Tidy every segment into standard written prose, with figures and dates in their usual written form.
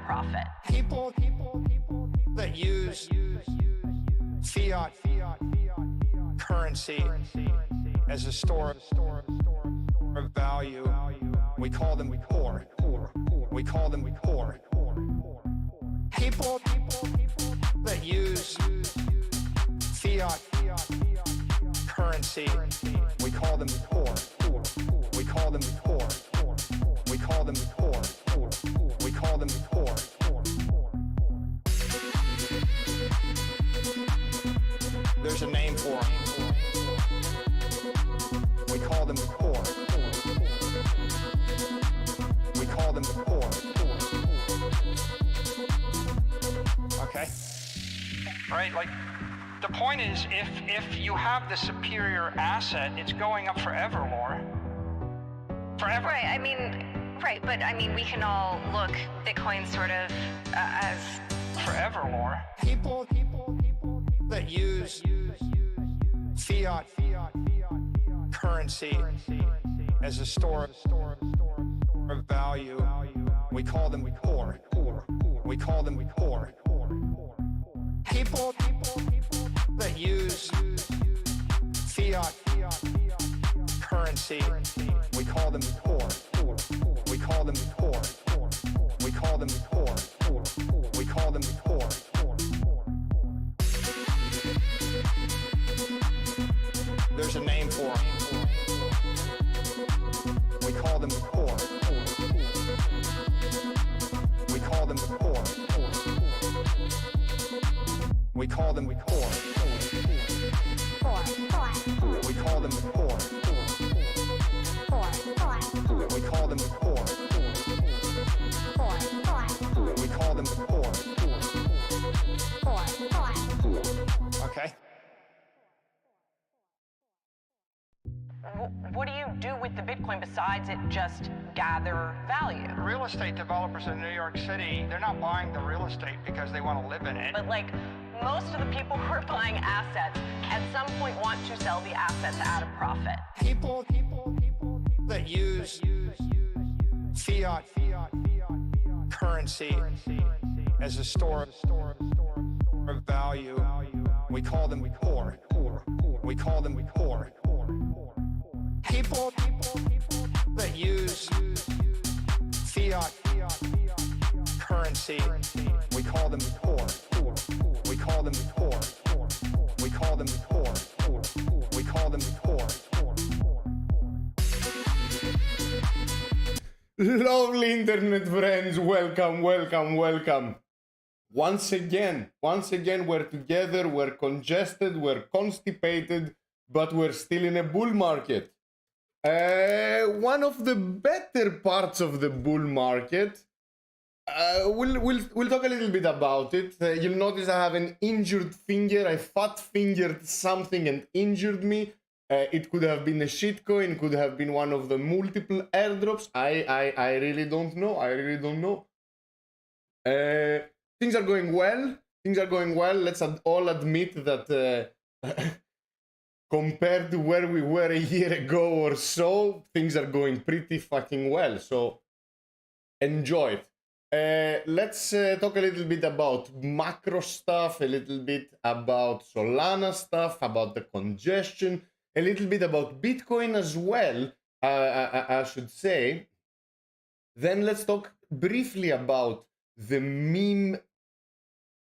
profit. People that use fiat currency as a store of value, we call them poor. We call them poor. People that use fiat currency, we call them poor. We call them poor. We call them poor. We call them poor. There's a name for them. We call them poor. We call them poor. Okay? Right, like, the point is, if you have the superior asset, it's going up forever, Laura. Forever. Right, but I mean, we can all look Bitcoin sort of as Forever, Laura. People that use fiat currency as a store of value, we call them poor. We call them poor. People that use fiat currency, we call them poor. We call them poor. We call them poor. We call them poor. There's a name for them. We call them poor. We call them poor. We call them poor. We call them poor. We call them poor. We call them poor. Okay? what do you do with the Bitcoin besides it just gather value? Real estate developers in New York City, they're not buying the real estate because they want to live in it. But like most of the people who are buying assets at some point want to sell the assets at a profit. People that use fiat currency as a store of value, we call them poor. We call them poor. People that use fiat currency, we call them poor. We call them poor. We call them poor. We call them poor. Lovely internet friends, welcome. Once again, we're together, we're congested, we're constipated, but we're still in a bull market. One of the better parts of the bull market, we'll talk a little bit about it. You'll notice I have an injured finger. I fat-fingered something and injured me. It could have been a shitcoin, could have been one of the multiple airdrops. I really don't know. Things are going well. Let's all admit that compared to where we were a year ago or so, things are going pretty fucking well. So enjoy it. Let's talk a little bit about macro stuff, a little bit about Solana stuff, about the congestion, a little bit about Bitcoin as well, I should say. Then let's talk briefly about the meme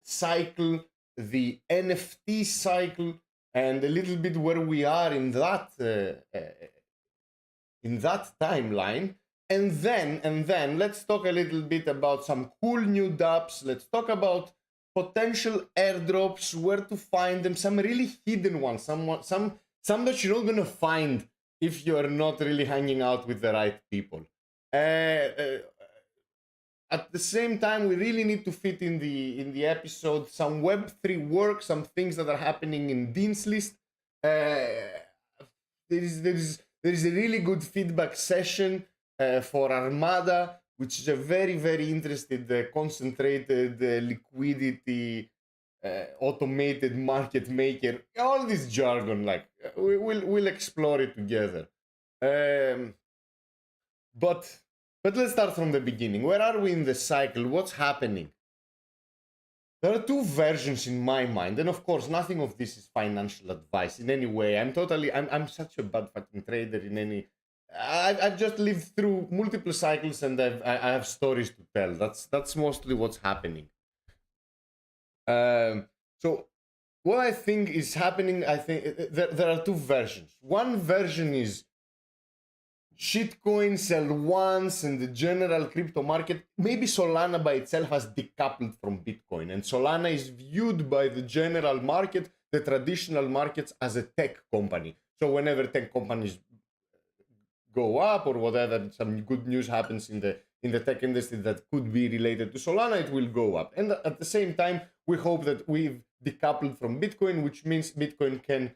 cycle, the NFT cycle, and a little bit where we are in that timeline. And then let's talk a little bit about some cool new dApps. Let's talk about potential airdrops, where to find them, some really hidden ones, some that you're not gonna find if you're not really hanging out with the right people. At the same time, we really need to fit in the episode some Web3 work, some things that are happening in Dean's List. There is a really good feedback session for Armada, which is a very, very interested, concentrated liquidity, automated market maker. All this jargon, like we'll explore it together. But But let's start from the beginning. Where are we in the cycle? What's happening? There are two versions in my mind, and of course, nothing of this is financial advice in any way. I'm such a bad fucking trader in any. I've just lived through multiple cycles, and I have stories to tell. That's mostly what's happening. So what I think is happening, I think there are two versions. One version is shitcoin sell once and the general crypto market. Maybe Solana by itself has decoupled from Bitcoin, and Solana is viewed by the general market, the traditional markets, as a tech company. So whenever tech companies go up or whatever, some good news happens in the tech industry that could be related to Solana, it will go up. And at the same time, we hope that we've decoupled from Bitcoin, which means Bitcoin can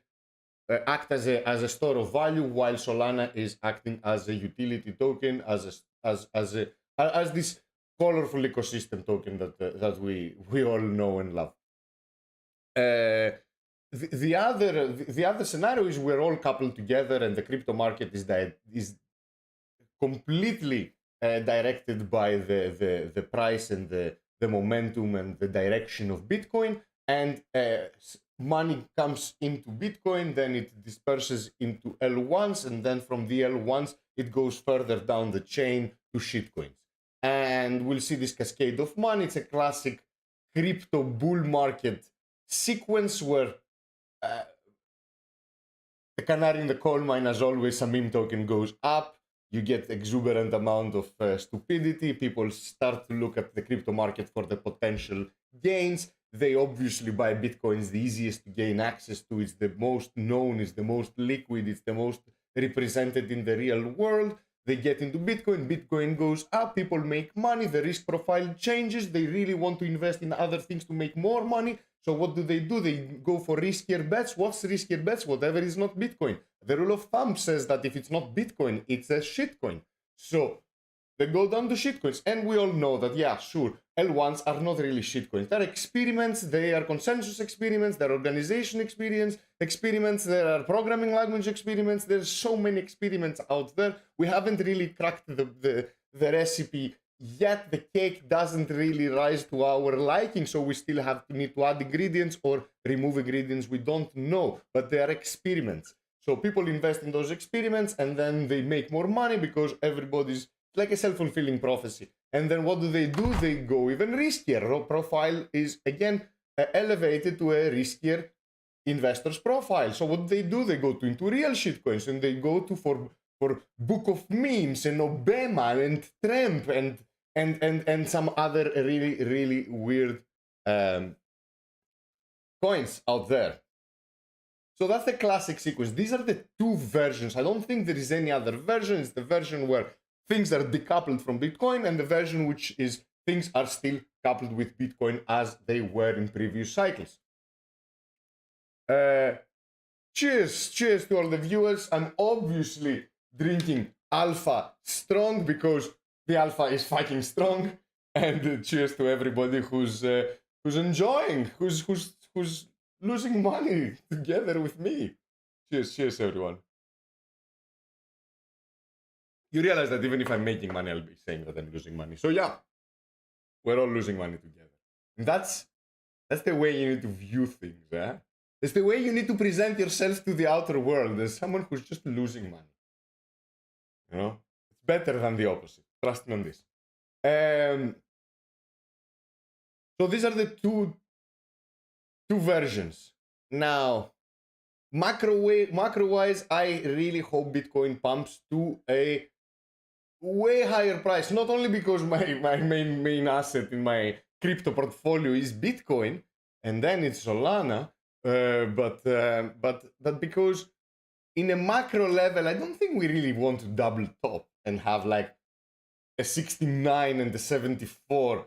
act as a store of value, while Solana is acting as a utility token, as this colorful ecosystem token that we all know and love. The other scenario is we're all coupled together, and the crypto market is completely directed by the price and the momentum and the direction of Bitcoin, and money comes into Bitcoin, then it disperses into L1s, and then from the L1s, it goes further down the chain to shitcoins. And we'll see this cascade of money. It's a classic crypto bull market sequence where the canary in the coal mine, as always, a meme token goes up, you get exuberant amount of stupidity, people start to look at the crypto market for the potential gains. They obviously buy Bitcoin. It's the easiest to gain access to. It's the most known. It's the most liquid. It's the most represented in the real world. They get into Bitcoin. Bitcoin goes up. People make money. The risk profile changes. They really want to invest in other things to make more money. So what do? They go for riskier bets. What's riskier bets? Whatever is not Bitcoin. The rule of thumb says that if it's not Bitcoin, it's a shitcoin. So they go down to shitcoins. And we all know that, yeah, sure, L1s are not really shitcoins. They're experiments, they are consensus experiments, they're organization experiments, there are programming language experiments. There's so many experiments out there. We haven't really cracked the recipe yet. The cake doesn't really rise to our liking, so we still need to add ingredients or remove ingredients we don't know, but they are experiments. So people invest in those experiments, and then they make more money because everybody's like a self-fulfilling prophecy. And then what do? They go even riskier. Profile is again elevated to a riskier investor's profile. So what do? They go into real shitcoins, and they go to for Book of Memes and Obama and Trump and some other really weird coins out there. So that's the classic sequence. These are the two versions. I don't think there is any other version. It's the version where things are decoupled from Bitcoin, and the version which is things are still coupled with Bitcoin as they were in previous cycles. Cheers to all the viewers. I'm obviously drinking Alpha Strong because the Alpha is fucking strong. And cheers to everybody who's enjoying, who's losing money together with me. Cheers everyone. You realize that even if I'm making money, I'll be saying that I'm losing money. So yeah, we're all losing money together. And that's the way you need to view things, eh? It's the way you need to present yourself to the outer world as someone who's just losing money. You know? It's better than the opposite. Trust me on this. So these are the two versions. Now, macro-wise, I really hope Bitcoin pumps to a way higher price. Not only because my main asset in my crypto portfolio is Bitcoin, and then it's Solana, but because in a macro level, I don't think we really want to double top and have like a 69 and a 74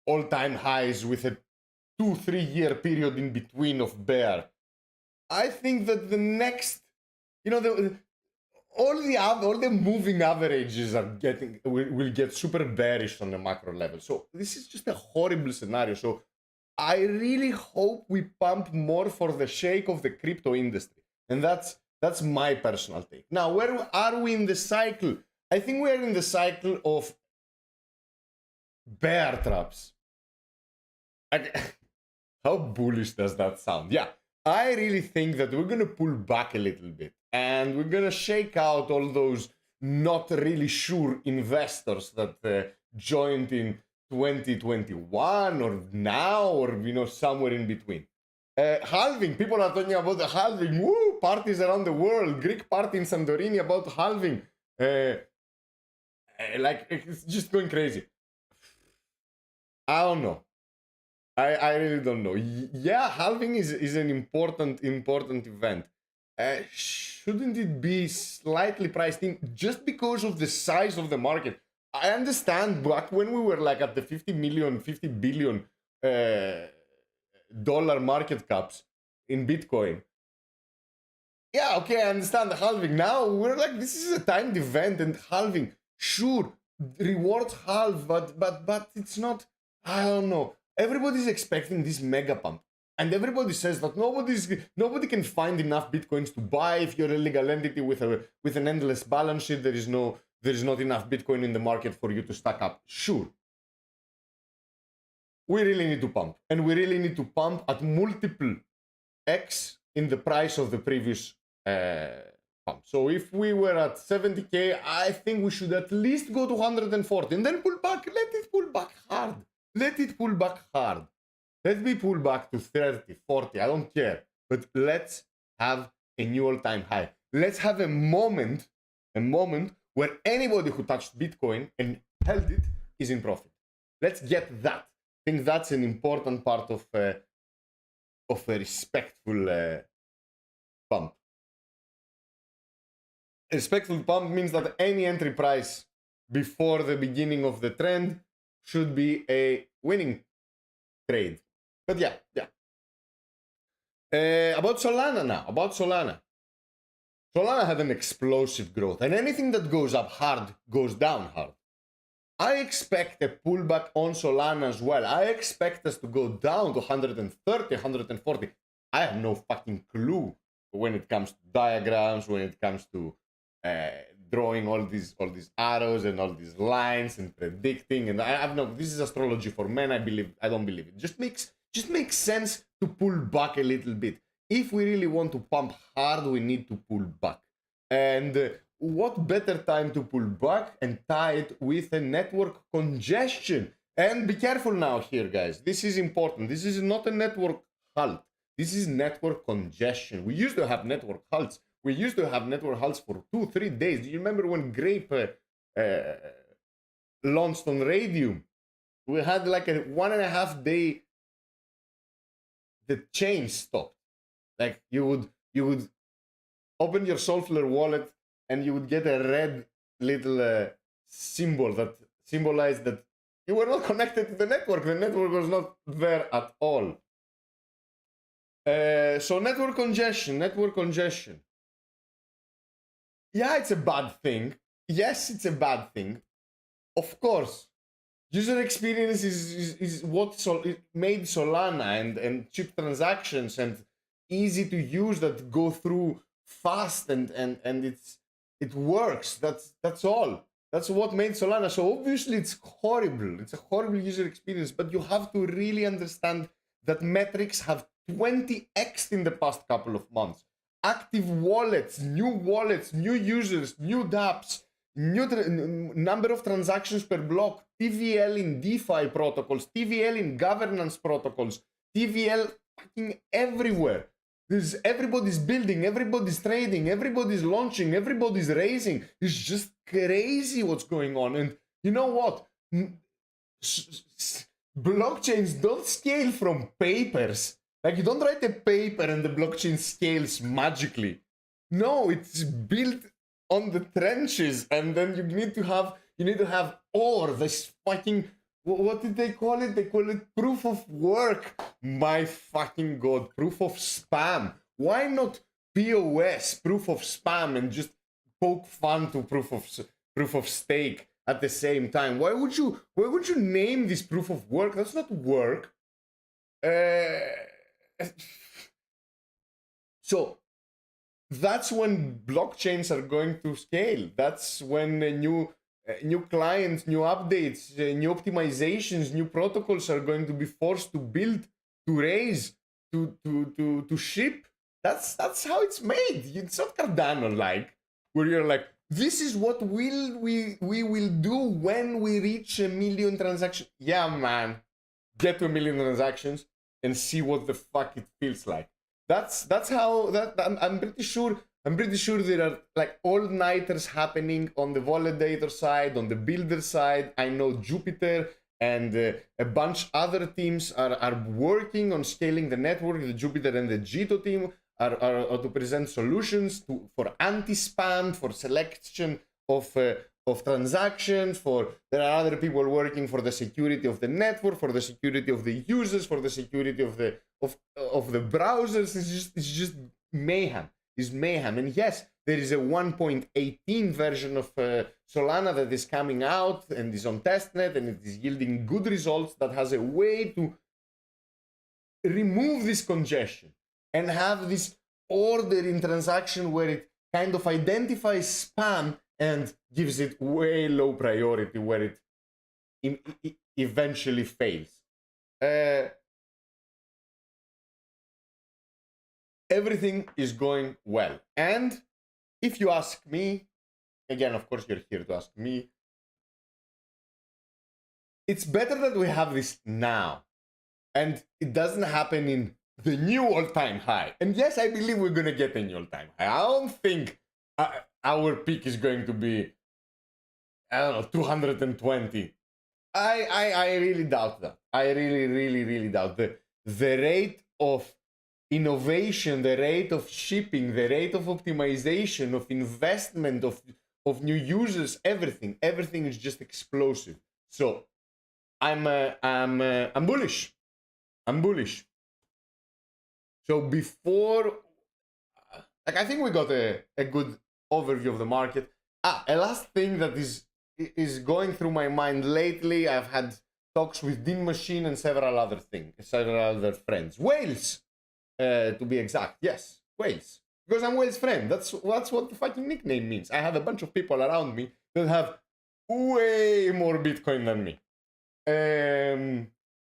all-time highs with a 2-3 year period in between of bear. I think that the next, all the moving averages will get super bearish on the macro level. So this is just a horrible scenario. So I really hope we pump more for the sake of the crypto industry. And that's my personal take. Now, where are we in the cycle? I think we are in the cycle of bear traps. How bullish does that sound? Yeah, I really think that we're gonna pull back a little bit and we're gonna shake out all those not really sure investors that joined in 2021 or now, or somewhere in between. Halving, people are talking about the halving. Woo, parties around the world. Greek party in Santorini about halving. Like, it's just going crazy. I don't know. I really don't know. Yeah, halving is an important event. Shouldn't it be slightly priced in just because of the size of the market? I understand back when we were like at the 50 billion dollar market caps in Bitcoin. Yeah, okay, I understand the halving. Now we're like, this is a timed event, and halving, sure, rewards halve, but it's not. I don't know. Everybody's expecting this mega pump, and everybody says that nobody can find enough bitcoins to buy. If you're a legal entity with an endless balance sheet, there is not enough Bitcoin in the market for you to stack up. Sure. We really need to pump. And we really need to pump at multiple X in the price of the previous pump. So if we were at 70K, I think we should at least go to 140 and then pull back. Let it pull back hard. Let it pull back hard. Let me pull back to 30, 40. I don't care. But let's have a new all-time high. Let's have a moment where anybody who touched Bitcoin and held it is in profit. Let's get that. I think that's an important part of a respectful pump. A respectful pump means that any entry price before the beginning of the trend should be a winning trade. But yeah. About Solana now. Solana had an explosive growth, and anything that goes up hard goes down hard. I expect a pullback on Solana as well. I expect us to go down to 130, 140. I have no fucking clue when it comes to diagrams, when it comes to drawing all these arrows and all these lines and predicting. And I have no. This is astrology for men. I don't believe it. Just makes sense to pull back a little bit. If we really want to pump hard, we need to pull back. And what better time to pull back and tie it with a network congestion? And be careful now here, guys. This is important. This is not a network halt. This is network congestion. We used to have network halts. We used to have network halts for 2-3 days. Do you remember when Grape launched on Radium? We had like a 1.5 day. The chain stopped. Like you would open your Soulflare wallet and you would get a red little symbol that symbolized that you were not connected to the network. The network was not there at all. So network congestion. Yeah, it's a bad thing. Yes, it's a bad thing. Of course. User experience is what made Solana and cheap transactions and easy to use that go through fast and it works. That's all. That's what made Solana. So obviously it's horrible. It's a horrible user experience, but you have to really understand that metrics have 20x in the past couple of months. Active wallets, new users, new dApps, new number of transactions per block, TVL in DeFi protocols, TVL in governance protocols, TVL fucking everywhere. Everybody's building, everybody's trading, everybody's launching, everybody's raising. It's just crazy what's going on. And you know what? Blockchains don't scale from papers. Like, you don't write a paper and the blockchain scales magically. No, it's built on the trenches, and then you need to have ore, this fucking, what did they call it? They call it proof of work. My fucking god, proof of spam. Why not POS, proof of spam, and just poke fun to proof of stake at the same time? Why would you name this proof of work? That's not work. So that's when blockchains are going to scale. That's when new clients, new updates, new optimizations, new protocols are going to be forced to build, to raise, to ship. That's how it's made. It's not Cardano like where you're like, this is what we will do when we reach 1 million transactions. Yeah, man, get to 1 million transactions and see what the fuck it feels like. That's how I'm pretty sure there are like all-nighters happening on the validator side, on the builder side. I know Jupiter and a bunch other teams are working on scaling the network. The Jupiter and the Jito team are to present solutions for anti-spam, for selection of transactions. There are other people working for the security of the network, for the security of the users, for the security of the browsers. It's just mayhem. It's mayhem. And yes, there is a 1.18 version of Solana that is coming out and is on testnet, and it is yielding good results, that has a way to remove this congestion and have this order in transaction where it kind of identifies spam and gives it way low priority where it eventually fails. Everything is going well. And if you ask me, again, of course, you're here to ask me, it's better that we have this now and it doesn't happen in the new all-time high. And yes, I believe we're going to get a new all-time high. I don't think our peak is going to be, I don't know, 220. I really doubt that. I really doubt the rate of innovation, the rate of shipping, the rate of optimization, of investment, of new users, everything is just explosive. So I'm bullish. I'm bullish. So before, like, I think we got a good overview of the market. A last thing that is going through my mind lately, I've had talks with Dean Machine and several other friends. Whales, to be exact. Yes, Whales. Because I'm Whales' friend. That's what the fucking nickname means. I have a bunch of people around me that have way more Bitcoin than me.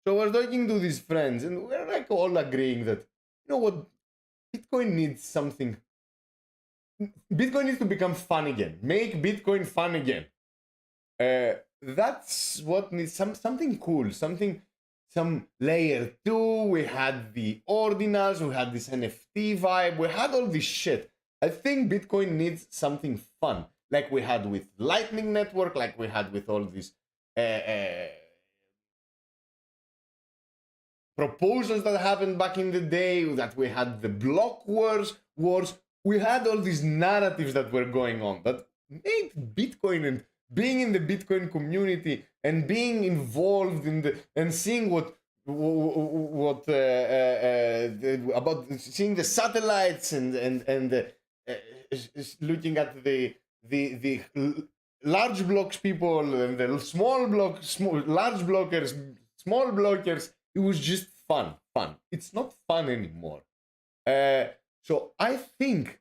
So we're talking to these friends, and we're like all agreeing that, you know what, Bitcoin needs something. Bitcoin needs to become fun again. Make Bitcoin fun again. That's what needs something cool, some layer 2. We had the ordinals, we had this NFT vibe, we had all this shit. I think Bitcoin needs something fun, like we had with Lightning Network, like we had with all these proposals that happened back in the day, that we had the block wars. We had all these narratives that were going on that made Bitcoin, and being in the Bitcoin community and being involved in and seeing about seeing the satellites and looking at the large blocks people and the large blockers, small blockers. It was just fun. It's not fun anymore. So I think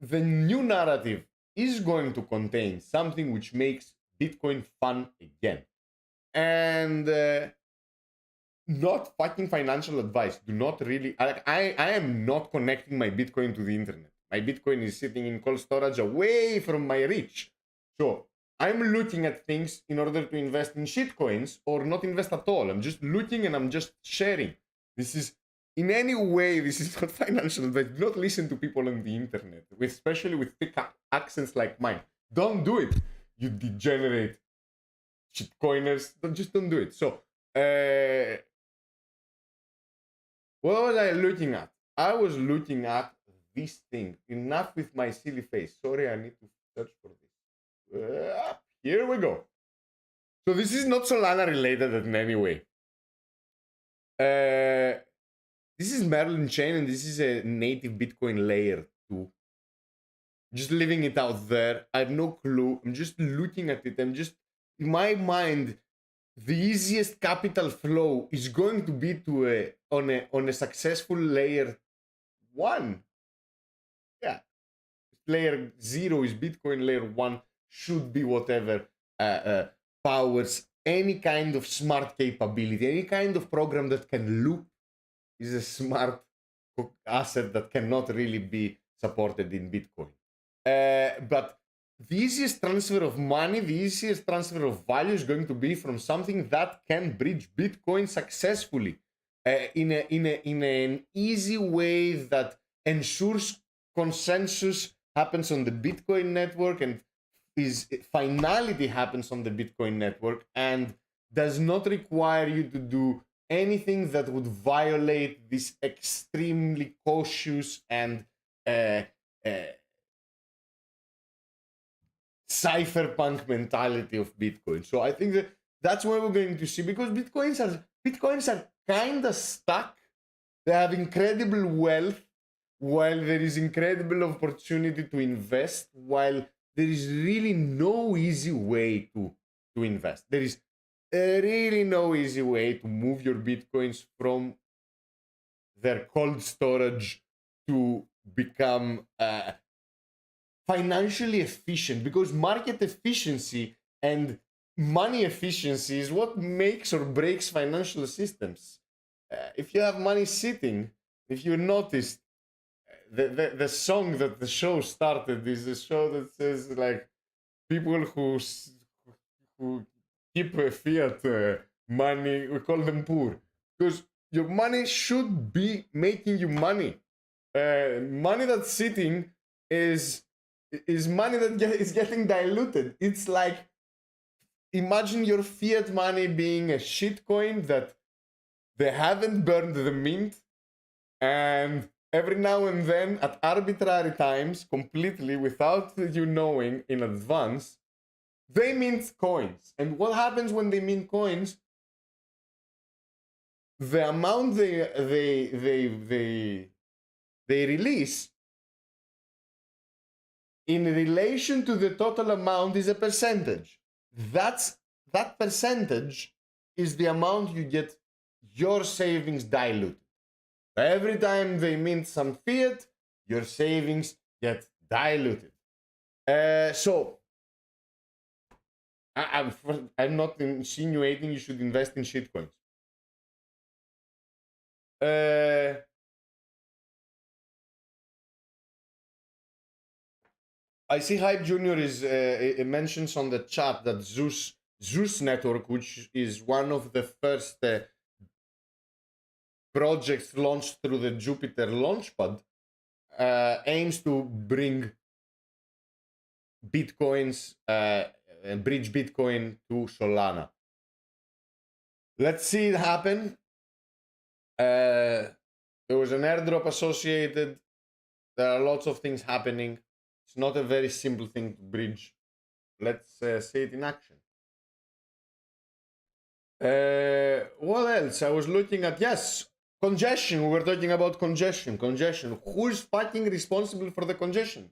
the new narrative is going to contain something which makes Bitcoin fun again. And not fucking financial advice. Do not really. I am not connecting my Bitcoin to the internet. My Bitcoin is sitting in cold storage away from my reach. So I'm looking at things in order to invest in shitcoins or not invest at all. I'm just looking and I'm just sharing. This is, in any way, this is not financial advice. Do not listen to people on the internet, especially with thick accents like mine. Don't do it, you degenerate shitcoiners. Just don't do it. So, what was I looking at? I was looking at this thing. Enough with my silly face. Sorry, I need to search for this. Here we go. So this is not Solana related in any way. This is Merlin Chain, and this is a native Bitcoin layer 2. Just leaving it out there. I have no clue. I'm just looking at it. I'm just, in my mind, the easiest capital flow is going to be on a successful layer 1, yeah, layer 0 is Bitcoin, layer 1 should be whatever powers any kind of smart capability, any kind of program that can loop is a smart asset that cannot really be supported in Bitcoin. But the easiest transfer of money, the easiest transfer of value is going to be from something that can bridge Bitcoin successfully in an easy way that ensures consensus happens on the Bitcoin network and finality happens on the Bitcoin network and does not require you to do anything that would violate this extremely cautious and cypherpunk mentality of Bitcoin. So I think that's what we're going to see, because Bitcoins are kind of stuck. They have incredible wealth, while there is incredible opportunity to invest, while there is really no easy way to invest. There is really no easy way to move your Bitcoins from their cold storage to become financially efficient, because market efficiency and money efficiency is what makes or breaks financial systems. If you have money sitting, if you noticed, the song that the show started is a show that says like people who keep fiat money, we call them poor, because your money should be making you money. Money that's sitting is money that is getting diluted. It's like, imagine your fiat money being a shitcoin that they haven't burned the mint, and every now and then, at arbitrary times, completely without you knowing in advance, they mint coins. And what happens when they mint coins? The amount they release in relation to the total amount is a percentage. That percentage is the amount you get your savings diluted. Every time they mint some fiat, your savings get diluted. So I'm not insinuating you should invest in shitcoins. I see Hype Junior is mentions on the chat that Zeus Network, which is one of the first projects launched through the Jupiter Launchpad, aims to bring Bitcoins, bridge Bitcoin to Solana. Let's see it happen. There was an airdrop associated. There are lots of things happening. It's not a very simple thing to bridge. Let's see it in action. What else? I was looking at, yes, congestion. We were talking about congestion. Who is fucking responsible for the congestion?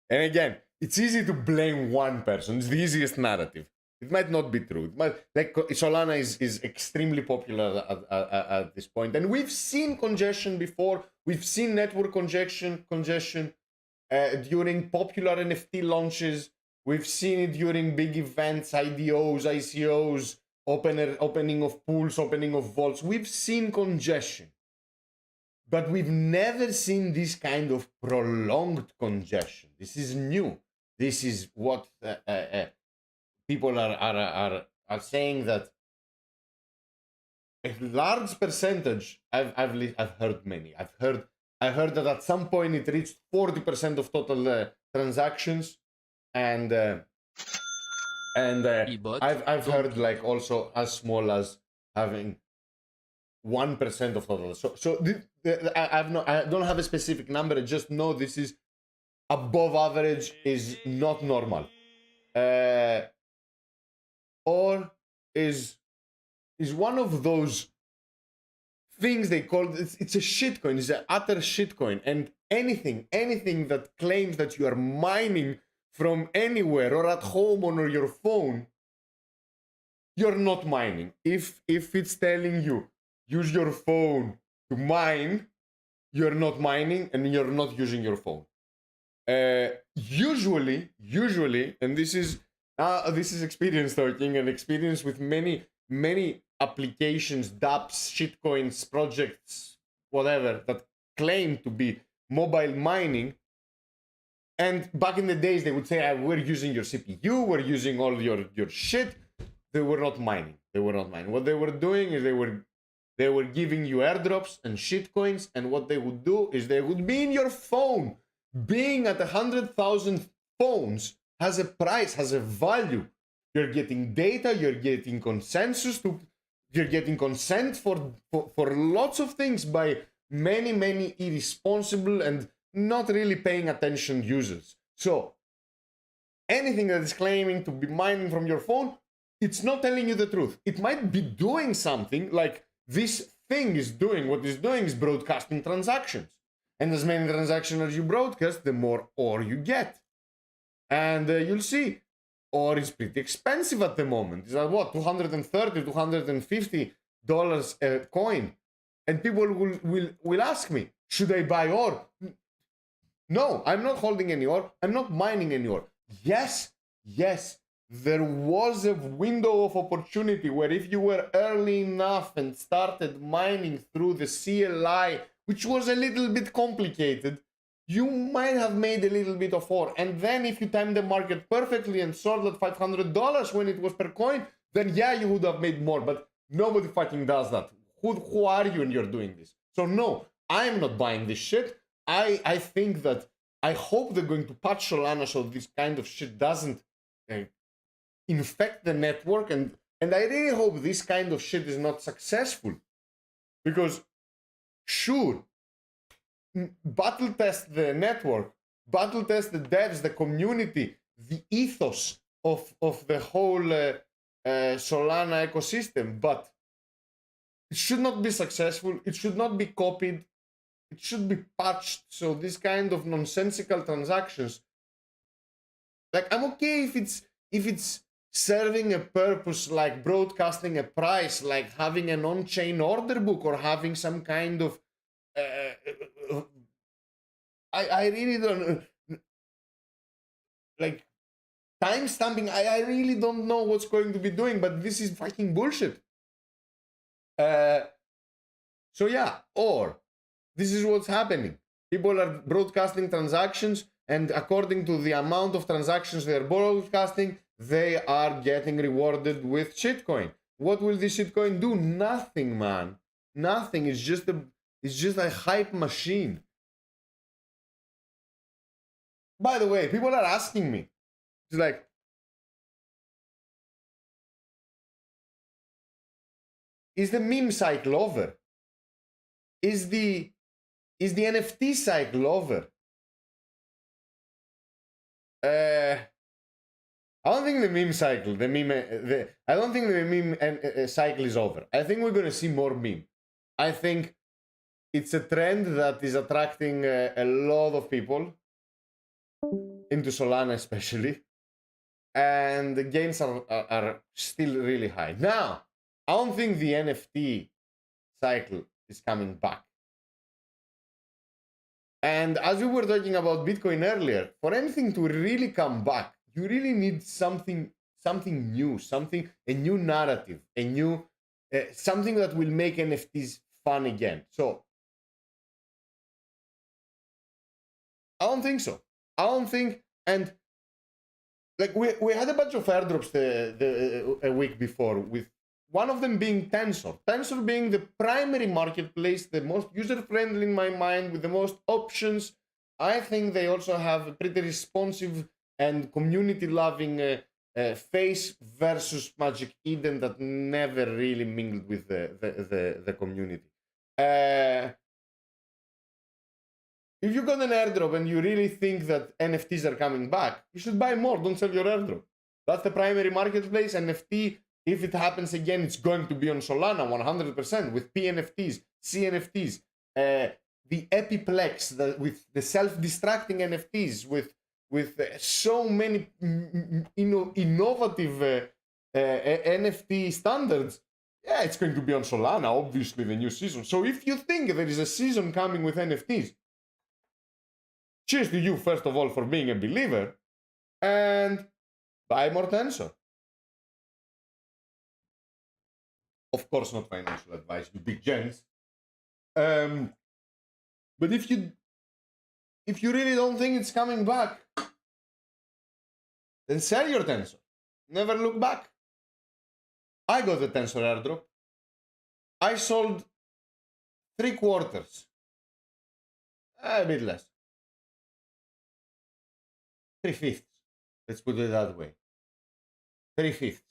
And again, it's easy to blame one person. It's the easiest narrative. It might not be true. It might, like, Solana is extremely popular at this point. And we've seen congestion before. We've seen network congestion during popular NFT launches. We've seen it during big events, IDOs, ICOs, opening of pools, opening of vaults. We've seen congestion. But we've never seen this kind of prolonged congestion. This is new. This is what people are saying, that a large percentage. I've heard many. I heard that at some point it reached 40% of total transactions, and I've heard like also as small as having 1% of total. So I don't have a specific number. I just know this is above average, is not normal, or is one of those things they call it's a shitcoin. It's an utter shitcoin, and anything that claims that you are mining from anywhere or at home or your phone, you're not mining. If it's telling you use your phone to mine, you're not mining and you're not using your phone. Usually, and this is experience talking and experience with many applications, dApps, shitcoins, projects, whatever, that claim to be mobile mining. And back in the days, they would say, we're using your CPU, we're using all your shit. They were not mining. What they were doing is they were giving you airdrops and shitcoins, and what they would do is they would be in your phone. Being at 100,000 phones has a price, has a value. You're getting data, you're getting you're getting consent for lots of things by many irresponsible and not really paying attention users. So anything that is claiming to be mining from your phone, it's not telling you the truth. It might be doing something like this thing is doing. What it's doing is broadcasting transactions. And as many transactions as you broadcast, the more ore you get. And you'll see, ore is pretty expensive at the moment. It's at what, $230, $250 a coin. And people will ask me, should I buy ore? No, I'm not holding any ore. I'm not mining any ore. Yes, there was a window of opportunity where if you were early enough and started mining through the CLI, which was a little bit complicated, you might have made a little bit of ore. And then if you timed the market perfectly and sold at $500 when it was per coin, then yeah, you would have made more. But nobody fucking does that. Who are you when you're doing this? So no, I'm not buying this shit. I think that, I hope they're going to patch Solana so this kind of shit doesn't infect the network. And I really hope this kind of shit is not successful. Because sure, battle test the network, battle test the devs, the community, the ethos of the whole Solana ecosystem, but it should not be successful. It should not be copied. It should be patched. So this kind of nonsensical transactions, like, I'm okay if it's serving a purpose, like broadcasting a price, like having an on-chain order book, or having some kind of I really don't like timestamping. I really don't know what's going to be doing, but this is fucking bullshit. So yeah, or this is what's happening. People are broadcasting transactions, and according to the amount of transactions they're broadcasting, they are getting rewarded with shitcoin. What will this shitcoin do? Nothing, man. Nothing. It's just a hype machine. By the way, people are asking me. It's like, is the meme cycle over? Is the NFT cycle over? I don't think the meme cycle, I don't think the meme cycle is over. I think we're gonna see more meme. I think it's a trend that is attracting a lot of people into Solana, especially, and the gains are still really high. Now, I don't think the NFT cycle is coming back. And as we were talking about Bitcoin earlier, for anything to really come back, you really need something new, a new narrative, a new something that will make NFTs fun again. So I don't think so. I don't think, and like we had a bunch of airdrops a week before, with one of them being Tensor. Tensor being the primary marketplace, the most user-friendly in my mind, with the most options. I think they also have a pretty responsive and community-loving face versus Magic Eden that never really mingled with the community. If you got an airdrop and you really think that NFTs are coming back, you should buy more. Don't sell your airdrop. That's the primary marketplace. NFT, if it happens again, it's going to be on Solana 100% with PNFTs, CNFTs, the Epiplex, with the self-destructing NFTs, with so many innovative NFT standards. Yeah, it's going to be on Solana, obviously, the new season. So if you think there is a season coming with NFTs, cheers to you, first of all, for being a believer, and buy more Tensor. Of course, not financial advice, you big gents. But if you really don't think it's coming back, then sell your Tensor. Never look back. I got the Tensor airdrop. I sold 3/4. A bit less. 3/5. Let's put it that way. 3/5.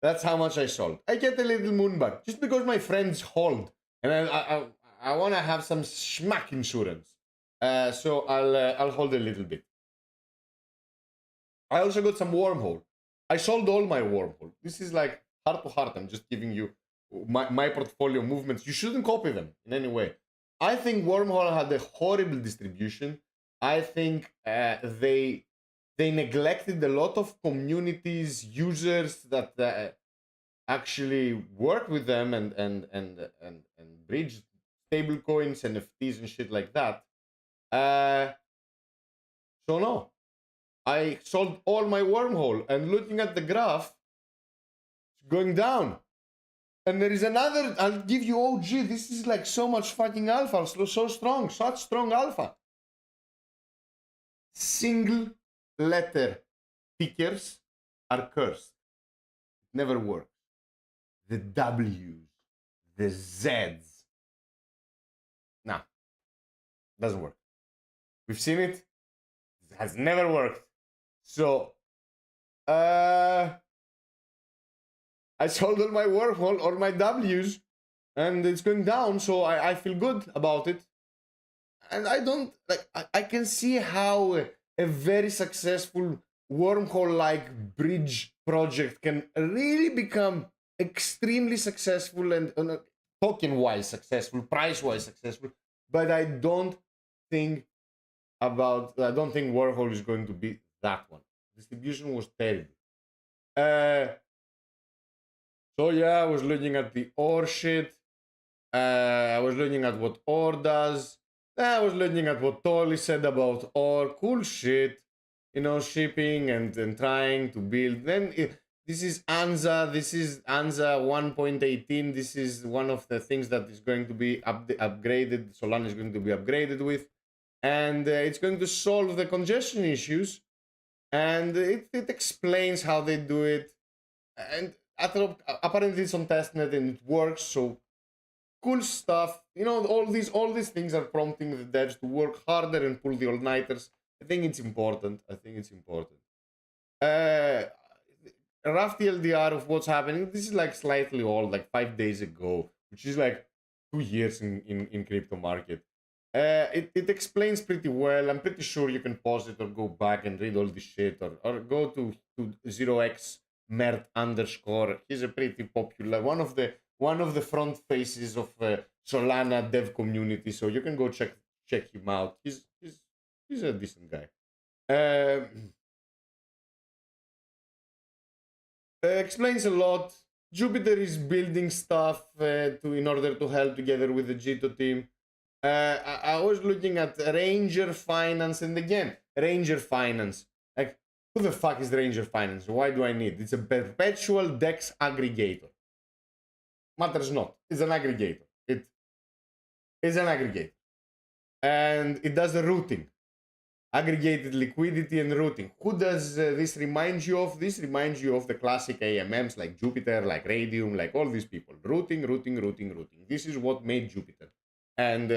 That's how much I sold. I get a little moon back just because my friends hold, and I want to have some schmack insurance. So I'll hold a little bit. I also got some wormhole. I sold all my wormhole. This is like heart to heart. I'm just giving you my portfolio movements. You shouldn't copy them in any way. I think wormhole had a horrible distribution. I think they neglected a lot of communities, users that actually work with them and bridge stablecoins, NFTs, and shit like that. So no, I sold all my wormhole, and looking at the graph, it's going down. And there is another. I'll give you. Oh, gee, this is like so much fucking alpha, so strong, such strong alpha. Single letter tickers are cursed. It never works. The W's, the Z's. Nah, doesn't work. We've seen it. It has never worked. So, I sold all my wormhole, all my W's, and it's going down, so I feel good about it. And I don't, like, I can see how a very successful wormhole-like bridge project can really become extremely successful and token-wise successful, price-wise successful, but I don't think wormhole is going to be that one. Distribution was terrible. So yeah, I was looking at the OR shit. I was looking at what OR does. I was looking at what Tolly said about OR. Cool shit. You know, shipping and trying to build. Then this is ANZA. This is ANZA 1.18. This is one of the things that is going to be upgraded. Solana is going to be upgraded with. And it's going to solve the congestion issues. And it explains how they do it. And apparently it's on testnet and it works. So cool stuff. You know, all these things are prompting the devs to work harder and pull the all-nighters. I think it's important. Rough TLDR of what's happening. This is like slightly old, like 5 days ago, which is like 2 years in crypto market. It explains pretty well. I'm pretty sure you can pause it or go back and read all this shit or go to 0x Mert _ He's a pretty popular one of the front faces of Solana dev community. So you can go check him out. He's a decent guy. Explains a lot. Jupiter is building stuff in order to help together with the Jito team. I was looking at Ranger Finance, and again, Ranger Finance. Like, who the fuck is Ranger Finance? Why do I need? It's a perpetual DEX aggregator. Matters not. It's an aggregator. It is an aggregator. And it does the routing. Aggregated liquidity and routing. Who does this remind you of? This reminds you of the classic AMMs like Jupiter, like Radium, like all these people. Routing. This is what made Jupiter. And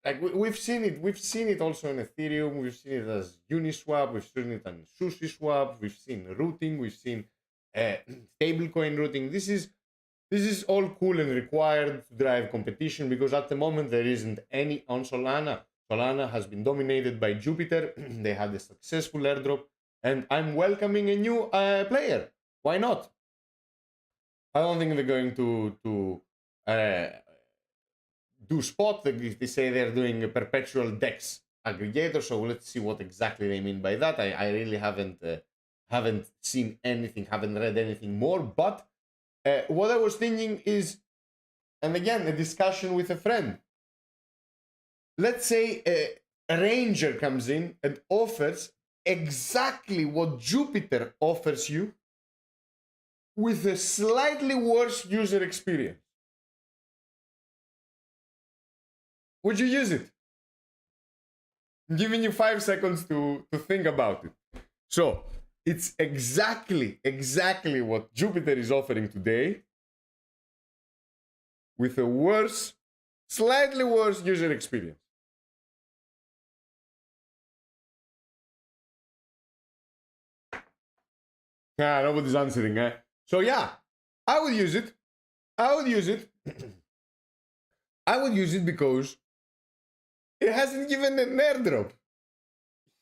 like we've seen it also in Ethereum. We've seen it as Uniswap. We've seen it on SushiSwap. We've seen routing. We've seen stablecoin routing. This is all cool and required to drive competition because at the moment there isn't any on Solana. Solana has been dominated by Jupiter. They had a successful airdrop, and I'm welcoming a new player. Why not? I don't think they're going to do spot. They say they're doing a perpetual DEX aggregator, so let's see what exactly they mean by that. I really haven't seen anything, haven't read anything more, but What I was thinking is, and again, a discussion with a friend. Let's say a ranger comes in and offers exactly what Jupiter offers you with a slightly worse user experience. Would you use it? I'm giving you 5 seconds to think about it. So, it's exactly what Jupiter is offering today with a worse, slightly worse user experience. Nobody's answering, eh? So yeah, I would use it. I would use it. I would use it because it hasn't given an airdrop.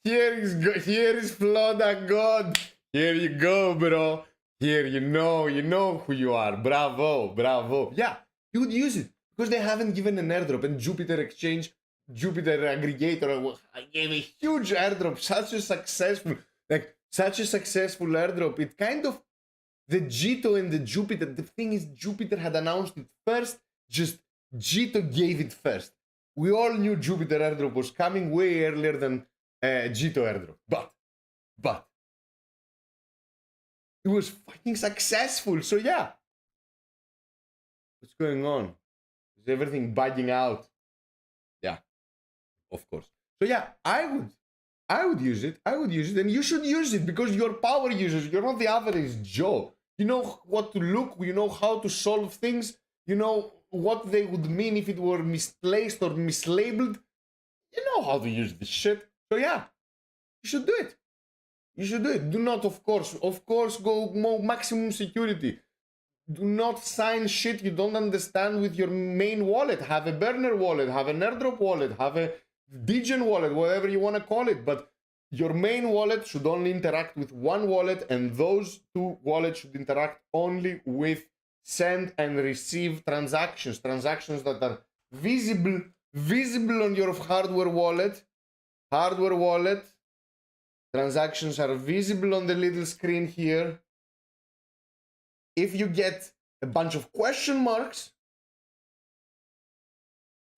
Here is Florida God. Here you go, bro. Here you know who you are. Bravo. Yeah, you would use it because they haven't given an airdrop, and Jupiter Exchange, Jupiter Aggregator gave a huge airdrop, such a successful airdrop. It kind of, the Jito and the Jupiter, the thing is, Jupiter had announced it first, just Jito gave it first. We all knew Jupiter airdrop was coming way earlier than Jito airdrop, but it was fucking successful. So yeah, what's going on? Is everything bugging out? Yeah, of course. So yeah, I would use it. I would use it, and you should use it because you're power users. You're not the average Joe. You know what to look. You know how to solve things. You know what they would mean if it were misplaced or mislabeled. You know how to use this shit. So yeah, you should do it. You should do it. Do not, of course, go maximum security. Do not sign shit you don't understand with your main wallet. Have a burner wallet, have an airdrop wallet, have a Degen wallet, whatever you want to call it. But your main wallet should only interact with one wallet, and those two wallets should interact only with send and receive transactions. Transactions that are visible on your hardware wallet. Transactions are visible on the little screen here. If you get a bunch of question marks,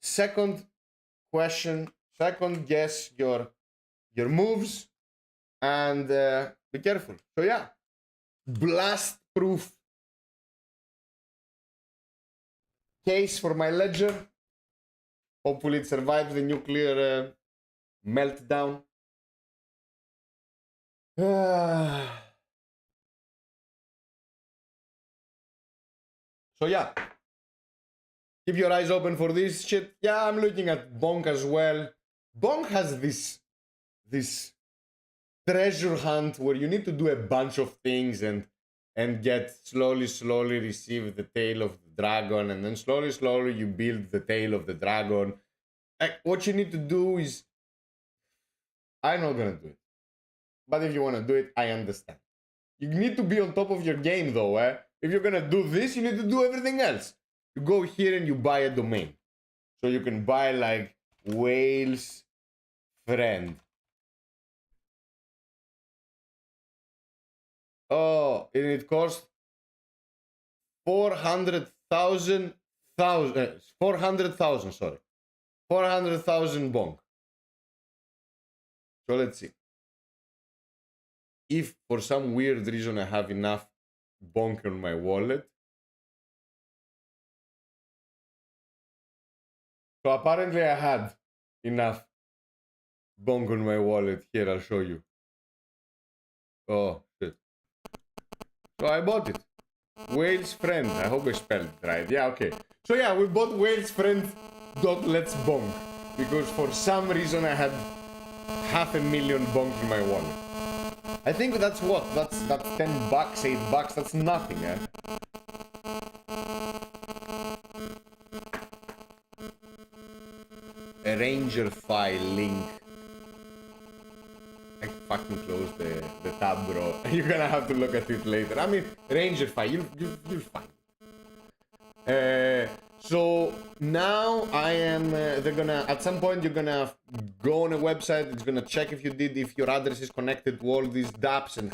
second guess your moves, and be careful. So yeah, blast proof case for my ledger. Hopefully it survives the nuclear meltdown. So yeah, keep your eyes open for this shit. Yeah, I'm looking at Bonk as well. Bonk has this treasure hunt where you need to do a bunch of things and get slowly receive the tail of the dragon, and then slowly you build the tail of the dragon. What you need to do is, I'm not gonna do it. But if you want to do it, I understand. You need to be on top of your game though, eh? If you're gonna do this, you need to do everything else. You go here and you buy a domain. So you can buy like Whale's Friend. Oh, and it costs 400,000 bonk. So let's see. If for some weird reason I have enough bonk on my wallet. So apparently I had enough bonk on my wallet. Here, I'll show you. Oh, shit. So I bought it. Whale's Friend. I hope I spelled it right. Yeah, okay. So yeah, we bought Whale's Friend .let's bonk. Because for some reason I had 500,000 bonk in my wallet. I think that's what? That's $10, $8. That's nothing, eh? A Ranger file link. I fucking closed the tab, bro. You're gonna have to look at it later. I mean, Ranger file, you'll find it. So now I am, they're gonna, at some point you're gonna go on a website, it's gonna check if your address is connected to all these dApps and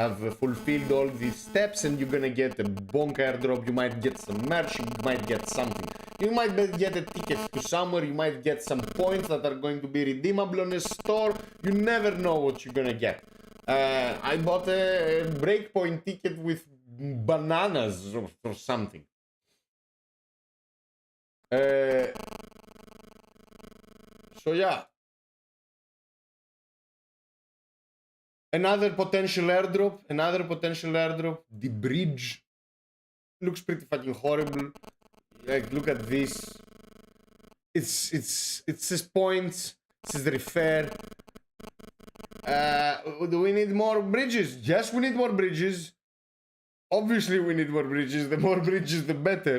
have fulfilled all these steps, and you're gonna get a bonk airdrop. You might get some merch, you might get something. You might get a ticket to somewhere, you might get some points that are going to be redeemable on a store. You never know what you're gonna get. I bought a breakpoint ticket with bananas or something. So yeah. Another potential airdrop. The bridge looks pretty fucking horrible. Like, look at this. It says points. It says refer. Do we need more bridges? Yes, we need more bridges. Obviously, we need more bridges. The more bridges, the better.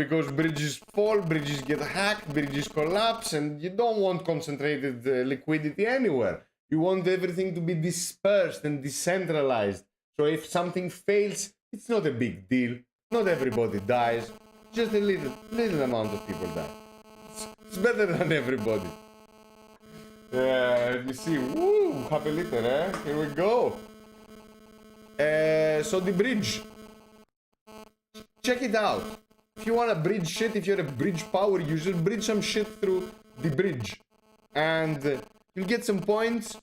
Because bridges fall, bridges get hacked, bridges collapse, and you don't want concentrated liquidity anywhere. You want everything to be dispersed and decentralized. So if something fails, it's not a big deal. Not everybody dies. Just a little amount of people die. It's better than everybody. Let me see. Woo! Happy liter, eh? Here we go. So the bridge. Check it out. If you want to bridge shit, if you're a bridge power user, bridge some shit through the bridge. And you'll get some points.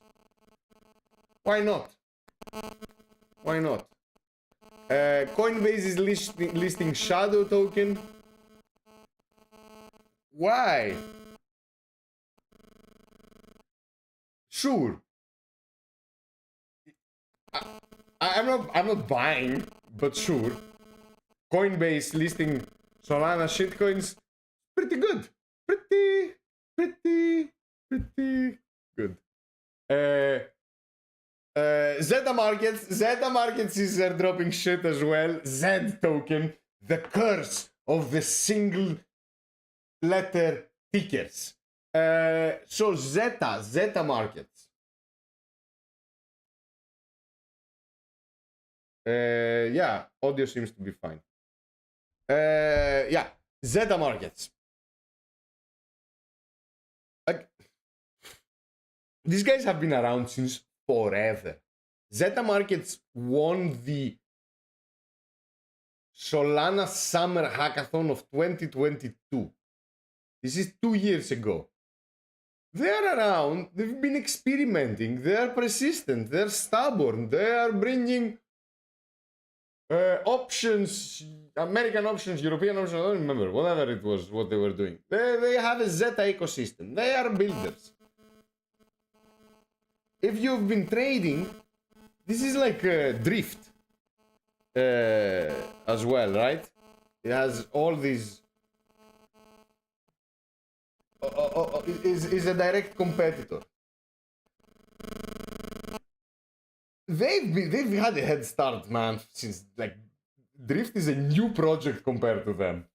Why not? Why not? Coinbase is listing Shadow token. Why? Sure. I'm not buying, but sure. Coinbase listing Solana shitcoins, pretty good. Pretty good. Zeta Markets is airdropping shit as well. Z token, the curse of the single letter tickers. So Zeta Markets. Yeah, audio seems to be fine. Yeah, Zeta Markets. Like, these guys have been around since forever. Zeta Markets won the Solana Summer Hackathon of 2022. This is 2 years ago. They're around, they've been experimenting, they're persistent, they're stubborn, they are bringing options, American options, European options, I don't remember, whatever it was, what they were doing. They have a Zeta ecosystem. They are builders. If you've been trading, this is like Drift as well, right? It has all these... is a direct competitor. They've had a head start, man, since like Drift is a new project compared to them.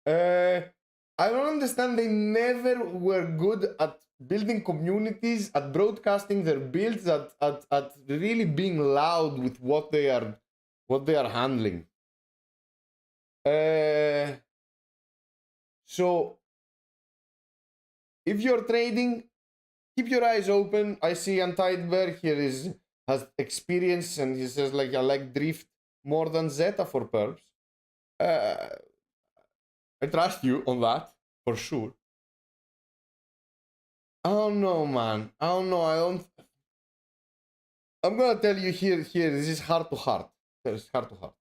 I don't understand. They never were good at building communities, at broadcasting their builds, at really being loud with what they are handling. So if you're trading, keep your eyes open. I see Untied Bear here has experience, and he says like, I like Drift more than Zeta for perps. I trust you on that for sure. I don't know, man. I don't know. I'm gonna tell you here. This is heart to heart. It's heart to heart.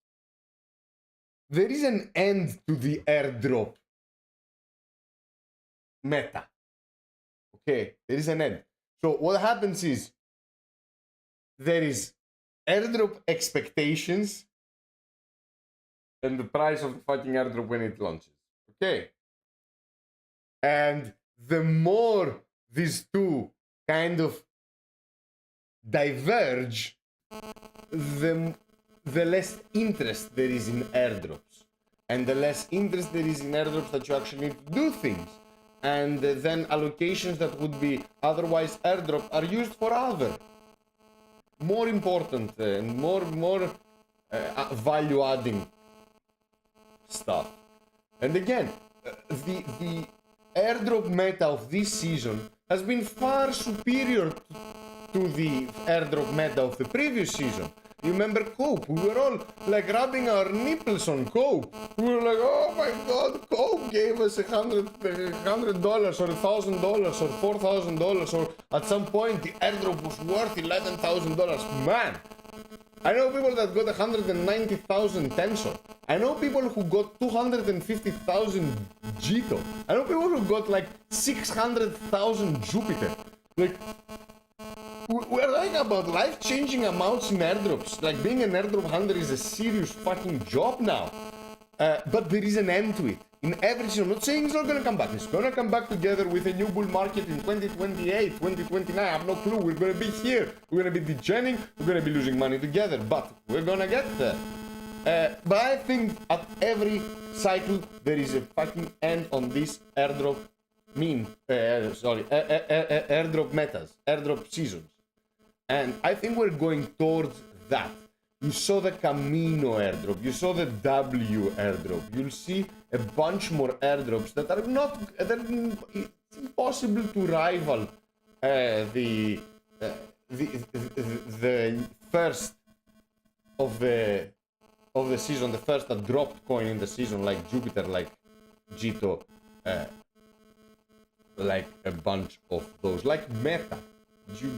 There is an end to the airdrop meta. Okay, there is an end. So what happens is there is airdrop expectations and the price of the fucking airdrop when it launches. Okay. And the more these two kind of diverge, the less interest there is in airdrops. And the less interest there is in airdrops that you actually need to do things. And then allocations that would be otherwise airdrop are used for other more important and more value adding stuff. And again, the airdrop meta of this season has been far superior to the airdrop meta of the previous season. You remember Coke? We were all like rubbing our nipples on Coke. We were like, oh my god, Coke gave us $100 or $1,000 or $4,000, or at some point the airdrop was worth $11,000. Man, I know people that got 190,000 Tensor. I know people who got 250,000 Jito. I know people who got like 600,000 Jupiter. Like, we're like about life-changing amounts in airdrops. Like, being an airdrop hunter is a serious fucking job now. But there is an end to it. In every season, I'm not saying it's not gonna come back. It's gonna come back together with a new bull market in 2028, 2029. I have no clue. We're gonna be here. We're gonna be degening. We're gonna be losing money together. But we're gonna get there. But I think at every cycle there is a fucking end on this airdrop airdrop metas, airdrop seasons. And I think we're going towards that. You saw the Camino airdrop, you saw the W airdrop, you'll see a bunch more airdrops that are not, it's impossible to rival the first of the season, the first that dropped coin in the season, like Jupiter, like Jito, like a bunch of those, like Meta. You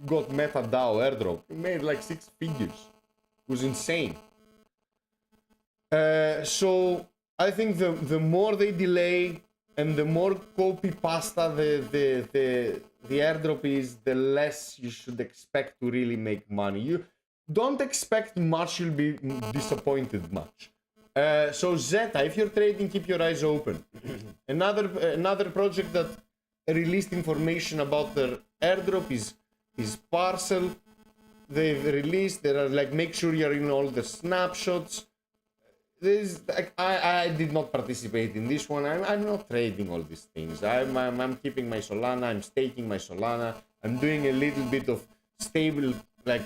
got Meta DAO airdrop, you made like 6 figures. It was insane. So I think the more they delay and the more copy pasta the airdrop is, the less you should expect to really make money. You don't expect much, you'll be disappointed much. So Zeta, if you're trading, keep your eyes open. Another project that released information about their airdrop is Parcel. They've released, there are like, make sure you're in all the snapshots. There's like, I did not participate in this one. I'm not trading all these things. I'm keeping my Solana, I'm staking my Solana, I'm doing a little bit of stable, like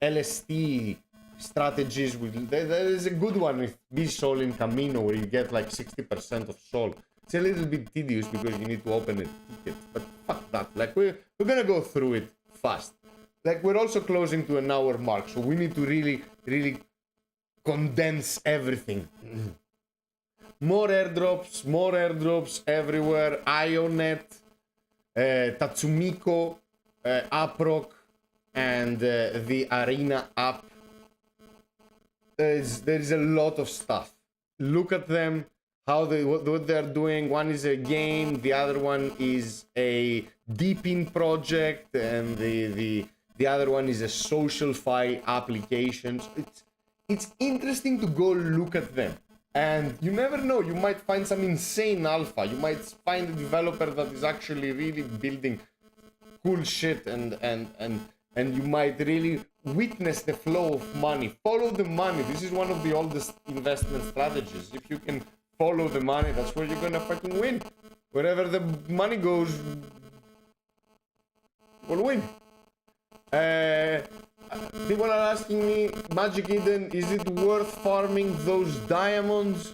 LST strategies. There is a good one with B-Sol in Camino where you get like 60% of Sol. It's a little bit tedious because you need to open a ticket, but fuck that. Like, we're gonna go through it fast. Like, we're also closing to an hour mark, so we need to really condense everything. More airdrops everywhere. Ionet, Tatsumiko, Aproc, and the Arena app. There's a lot of stuff. Look at them, what they're doing. One is a game, the other one is a deepin project, and the other one is a social-fi application. So it's interesting to go look at them. And you never know, you might find some insane alpha. You might find a developer that is actually really building cool shit, and you might really witness the flow of money. Follow the money. This is one of the oldest investment strategies. If you can follow the money, that's where you're gonna fucking win. Wherever the money goes, we'll win. People are asking me, Magic Eden, is it worth farming those diamonds?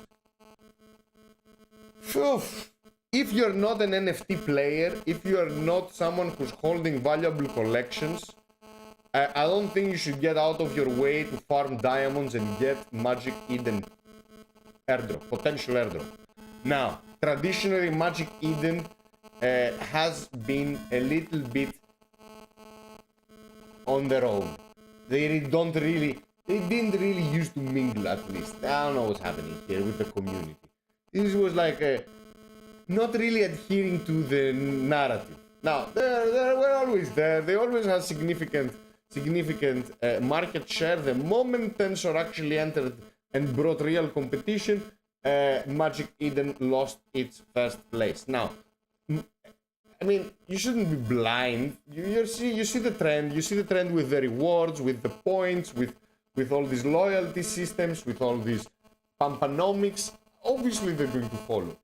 If you're not an NFT player, if you're not someone who's holding valuable collections, I don't think you should get out of your way to farm diamonds and get Magic Eden airdrop, potential airdrop. Now, traditionally Magic Eden has been a little bit on their own. They didn't really used to mingle, at least. I don't know what's happening here with the community. This was like not really adhering to the narrative. Now, they were always there. They always had significant market share. The moment Tensor actually entered and brought real competition, Magic Eden lost its first place. Now, I mean, you shouldn't be blind. You see the trend. You see the trend with the rewards, with the points, with all these loyalty systems, with all these pampanomics. Obviously, they're going to follow.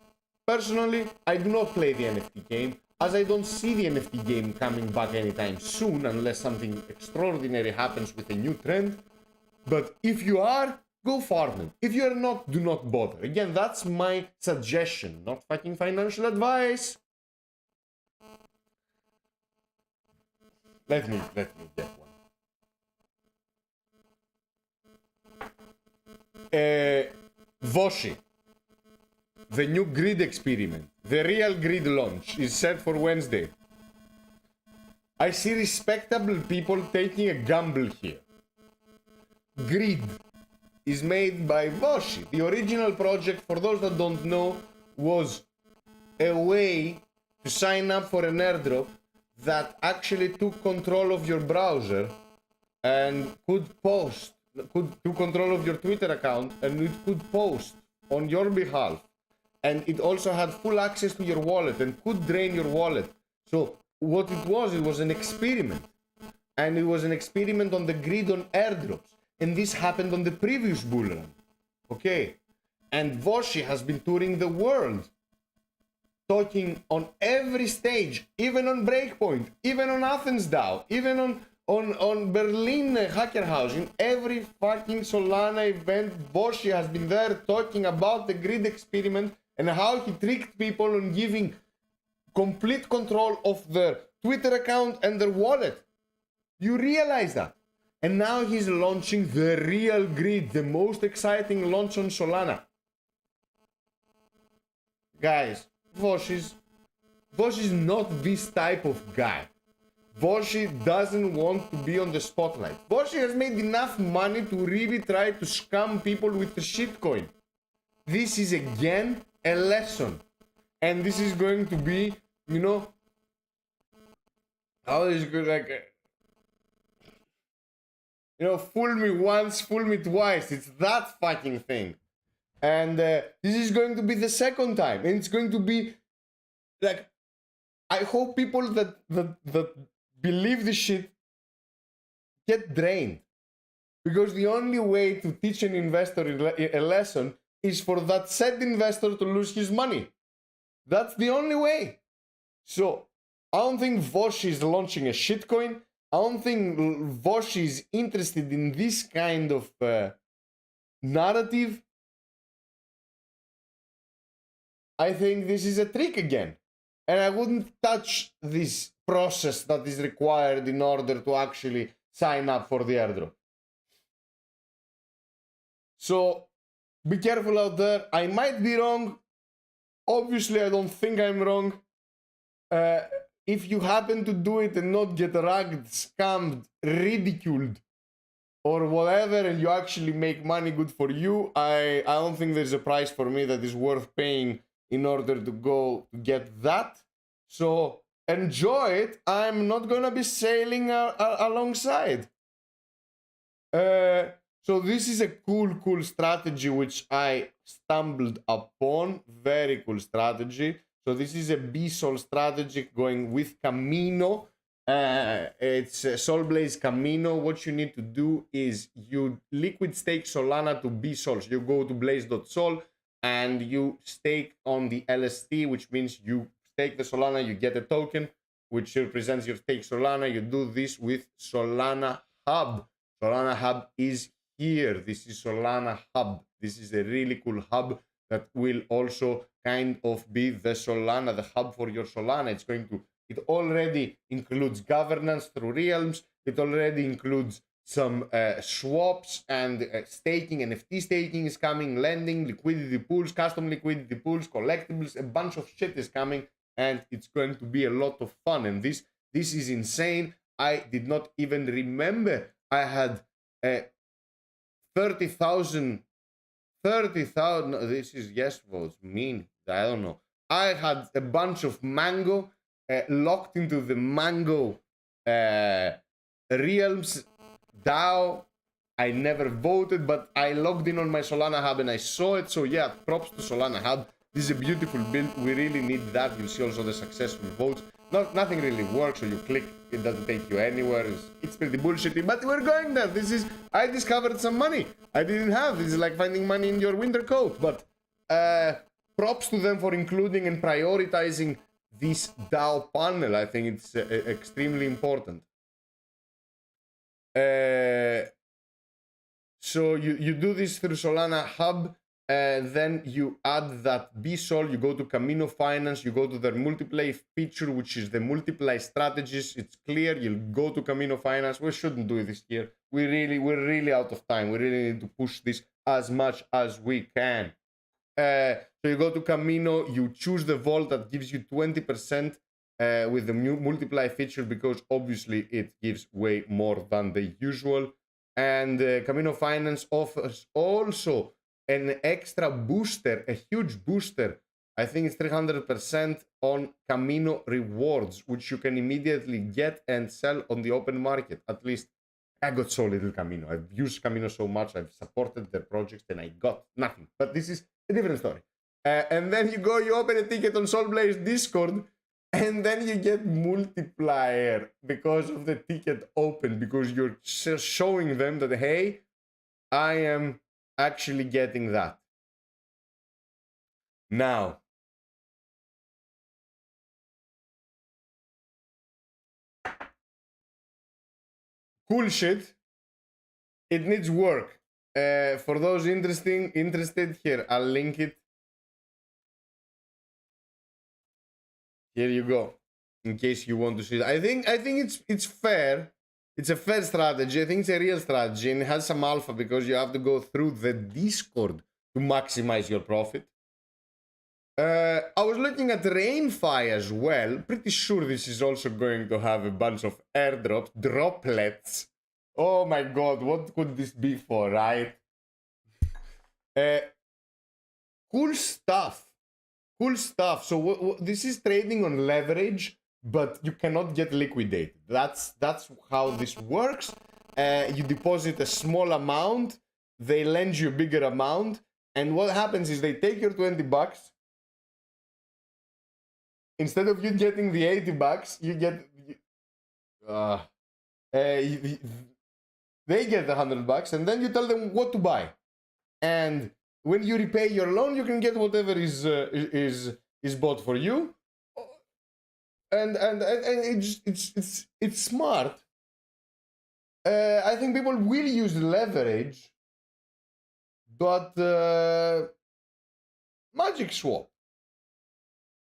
Personally, I do not play the NFT game, as I don't see the NFT game coming back anytime soon, unless something extraordinary happens with a new trend. But if you are, go farm them. If you are not, do not bother. Again, that's my suggestion, not fucking financial advice. Let me get one. Voshi, the new grid experiment, the real grid launch is set for Wednesday. I see respectable people taking a gamble here. Grid is made by Voshi. The original project, for those that don't know, was a way to sign up for an airdrop that actually took control of your browser and could took control of your Twitter account, and it could post on your behalf. And it also had full access to your wallet and could drain your wallet. So what it was an experiment. And it was an experiment on the grid on airdrops. And this happened on the previous bull run. Okay? And Voshi has been touring the world, talking on every stage, even on Breakpoint, even on Athens DAO, even on Berlin Hacker House, in every fucking Solana event, Voshi has been there talking about the grid experiment and how he tricked people on giving complete control of their Twitter account and their wallet. You realize that? And now he's launching the real grid, the most exciting launch on Solana. Guys, Voshi is not this type of guy. Voshi doesn't want to be on the spotlight. Voshi has made enough money to really try to scam people with the shitcoin. This is again a lesson. And this is going to be, you know, how is it like, you know, fool me once, fool me twice. It's that fucking thing. And this is going to be the second time. And it's going to be like, I hope people that believe this shit get drained. Because the only way to teach an investor a lesson is for that said investor to lose his money. That's the only way. So I don't think Voshi is launching a shitcoin. I don't think Voshi is interested in this kind of narrative. I think this is a trick again. And I wouldn't touch this process that is required in order to actually sign up for the airdrop. So be careful out there. I might be wrong. Obviously, I don't think I'm wrong. If you happen to do it and not get ragged, scammed, ridiculed, or whatever, and you actually make money, good for you. I don't think there's a price for me that is worth paying in order to go get that. So enjoy it. I'm not gonna be sailing alongside. So this is a cool strategy which I stumbled upon. Very cool strategy. So this is a B-Sol strategy going with Camino. It's Solblaze Camino. What you need to do is you liquid stake Solana to B-Sol. So you go to blaze.sol and you stake on the LST, which means you stake the Solana, you get a token, which represents your stake Solana. You do this with Solana Hub. Solana Hub is here. This is Solana Hub. This is a really cool hub that will also kind of be the Solana, the hub for your Solana. It already includes governance through realms. It already includes some swaps and staking. NFT staking is coming, lending, liquidity pools, custom liquidity pools, collectibles, a bunch of shit is coming, and it's going to be a lot of fun. And this is insane. I did not even remember I had 30,000. No, this is yes votes. Mean. I don't know. I had a bunch of Mango locked into the Mango realms DAO. I never voted, but I logged in on my Solana Hub and I saw it. So yeah, props to Solana Hub. This is a beautiful build. We really need that. You'll see also the successful votes. Nothing really works, so you click, it doesn't take you anywhere. It's pretty bullshitty, but we're going there. I discovered some money I didn't have. This is like finding money in your winter coat. But props to them for including and prioritizing this DAO panel. I think it's extremely important. So you do this through Solana Hub, Then you add that BSOL, you go to Camino Finance, you go to their multiply feature, which is the multiply strategies. It's clear, you'll go to Camino Finance. We shouldn't do this here. We're really out of time. We really need to push this as much as we can. So you go to Camino, you choose the vault that gives you 20% with the new multiply feature, because obviously it gives way more than the usual. And Camino Finance offers also an extra booster, a huge booster. I think it's 300% on Camino rewards, which you can immediately get and sell on the open market. At least I got so little Camino. I've used Camino so much. I've supported their projects and I got nothing. But this is a different story. And then you open a ticket on Soulblade's Discord, and then you get multiplier because of the ticket open, because you're showing them that, hey, I am actually getting that. Now, cool shit. It needs work. For those interested here, I'll link it. Here you go. In case you want to see it. I think it's fair. It's a fair strategy. I think it's a real strategy, and it has some alpha because you have to go through the Discord to maximize your profit. I was looking at Rainfi as well. Pretty sure this is also going to have a bunch of airdrops, droplets. Oh my god, what could this be for, right? Cool stuff. Cool stuff. So this is trading on leverage, but you cannot get liquidated. That's how this works. You deposit a small amount, they lend you a bigger amount, and what happens is they take your $20. Instead of you getting the $80, you get they get the $100, and then you tell them what to buy. And when you repay your loan, you can get whatever is bought for you. And it's smart. I think people will use leverage, but magic swap,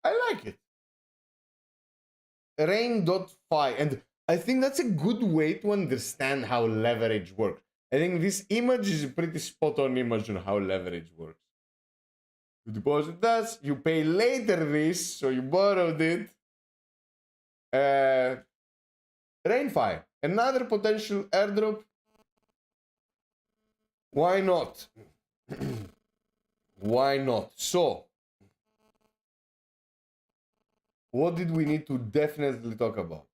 I like it. Rain.fi, and I think that's a good way to understand how leverage works. I think this image is a pretty spot on image on how leverage works. You deposit this, you pay later this, so you borrowed it. Rainfi, another potential airdrop. Why not? Why not? So, what did we need to definitely talk about?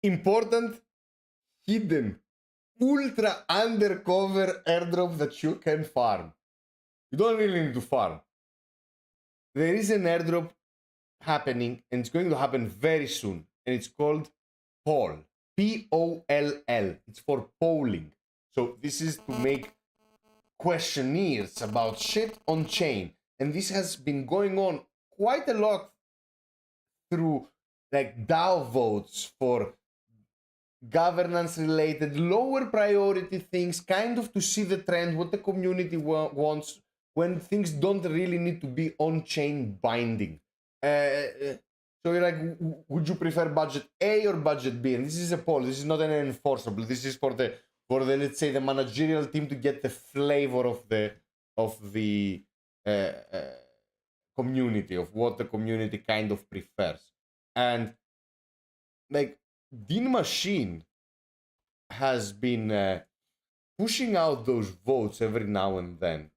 Important, hidden, ultra undercover airdrop that you can farm. You don't really need to farm. There is an airdrop happening, and it's going to happen very soon, and it's called Poll. P-O-L-L. It's for polling. So this is to make questionnaires about shit on chain, and this has been going on quite a lot through like DAO votes for governance related lower priority things, kind of to see the trend, what the community wants when things don't really need to be on-chain binding. So you're like, would you prefer budget A or budget B? And this is a poll. This is not an enforceable. This is for the let's say the managerial team to get the flavor of the community, of what the community kind of prefers. And like Dean Machine has been pushing out those votes every now and then.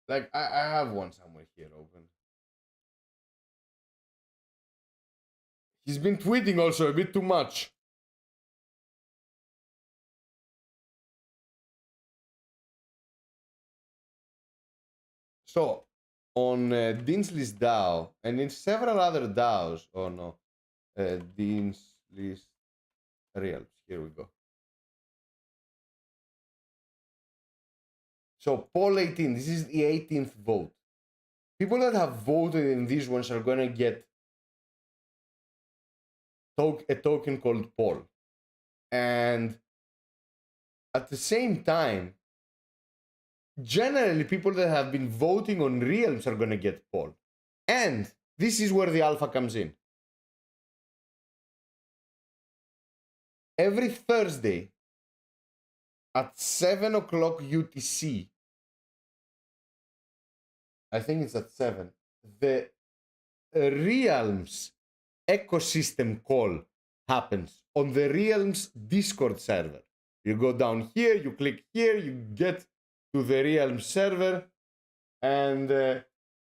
Like I have one somewhere here open. He's been tweeting also a bit too much. So, on Deansley's DAO, and in several other DAOs, oh no, Deansley's Realms, here we go. So, poll 18, this is the 18th vote. people that have voted in these ones are gonna get a token called Paul. And at the same time, generally people that have been voting on realms are gonna get Paul. And this is where the alpha comes in. Every Thursday at 7 o'clock UTC, I think it's at 7, the Realms ecosystem call happens on the Realms Discord server. You go down here, you click here, you get to the Realms server, and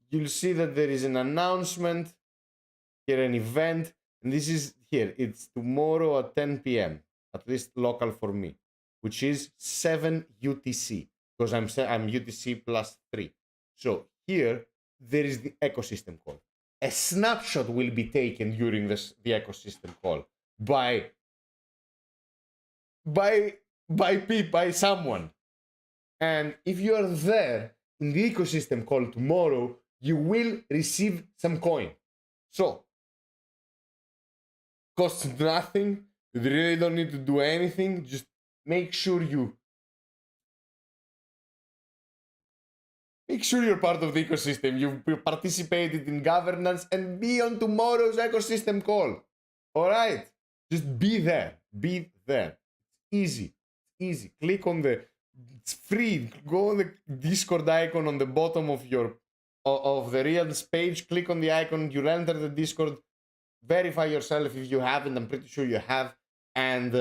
you'll see that there is an announcement, here an event, and this is here. It's tomorrow at 10 p.m., at least local for me, which is 7 UTC, because I'm UTC plus 3. So here, there is the ecosystem call. A snapshot will be taken during the ecosystem call by someone. And if you are there in the ecosystem call tomorrow, you will receive some coin. So, costs nothing. You really don't need to do anything. Just make sure you're part of the ecosystem. You participated in governance and be on tomorrow's ecosystem call. All right? Just be there. Be there. It's easy. It's easy. Click on it's free. Go on the Discord icon on the bottom of the Realms page. Click on the icon. You'll enter the Discord. Verify yourself if you haven't. I'm pretty sure you have. And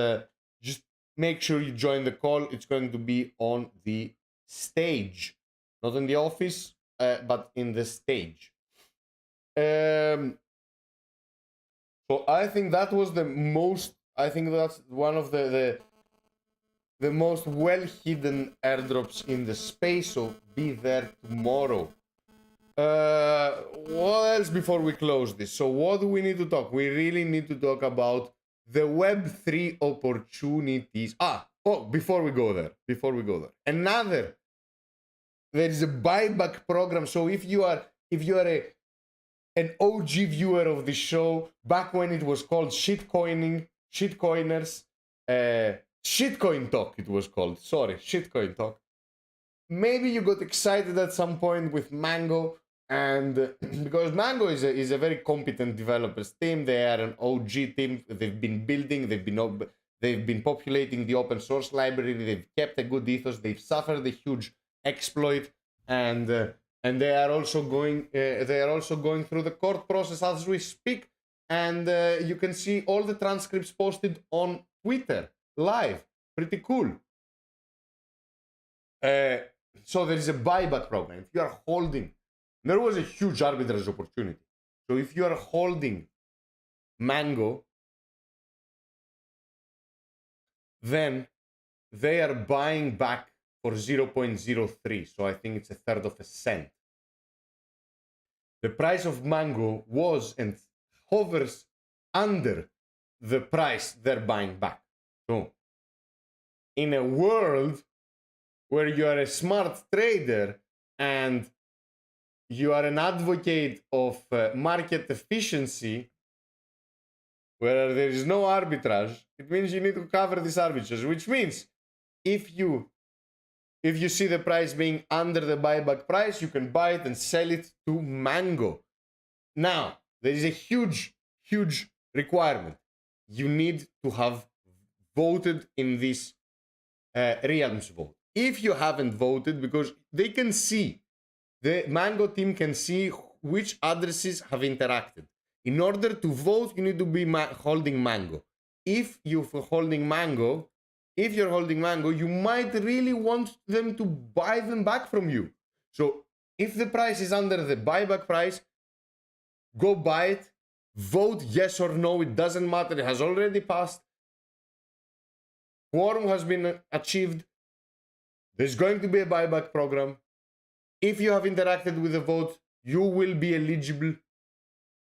just make sure you join the call. It's going to be on the stage. Not in the office, but in the stage. So I think that was I think that's one of the most well-hidden airdrops in the space, so be there tomorrow. What else before we close this? So what do we need to talk? We really need to talk about the Web3 opportunities. Before we go there. There is a buyback program. So if you are an OG viewer of the show, back when it was called shitcoiners, shitcoin talk it was called. Sorry, shitcoin talk. Maybe you got excited at some point with Mango, and because Mango is a very competent developers team. They are an OG team. They've been building. They've been populating the open source library. They've kept a good ethos. They've suffered a huge exploit, and they are also going through the court process as we speak. And you can see all the transcripts posted on Twitter live. Pretty cool. So there is a buyback program. If you are holding, there was a huge arbitrage opportunity. So if you are holding Mango, then they are buying back for 0.03. So I think it's a third of a cent. The price of Mango was and hovers under the price they're buying back. So in a world where you are a smart trader and you are an advocate of market efficiency, where there is no arbitrage, it means you need to cover this arbitrage, which means if you see the price being under the buyback price, you can buy it and sell it to Mango. Now, there is a huge requirement. You need to have voted in this Realms vote. If you haven't voted, because they can see, the Mango team can see which addresses have interacted. In order to vote, you need to be holding Mango. If you're holding Mango, you might really want them to buy them back from you. So if the price is under the buyback price, go buy it, vote yes or no, it doesn't matter, it has already passed. Quorum has been achieved. There's going to be a buyback program. If you have interacted with the vote, you will be eligible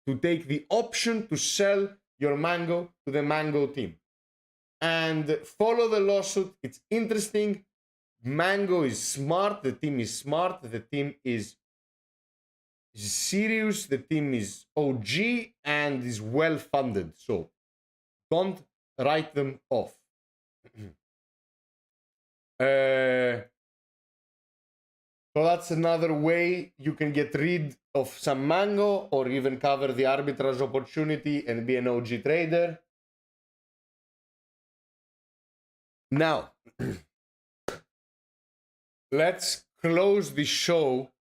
to take the option to sell your Mango to the Mango team. And follow the lawsuit. It's interesting. Mango is smart. The team is smart. The team is is serious, the team is OG, and is well funded. So don't write them off. So that's another way you can get rid of some mango or even cover the arbitrage opportunity and be an OG trader. Now, let's close the show,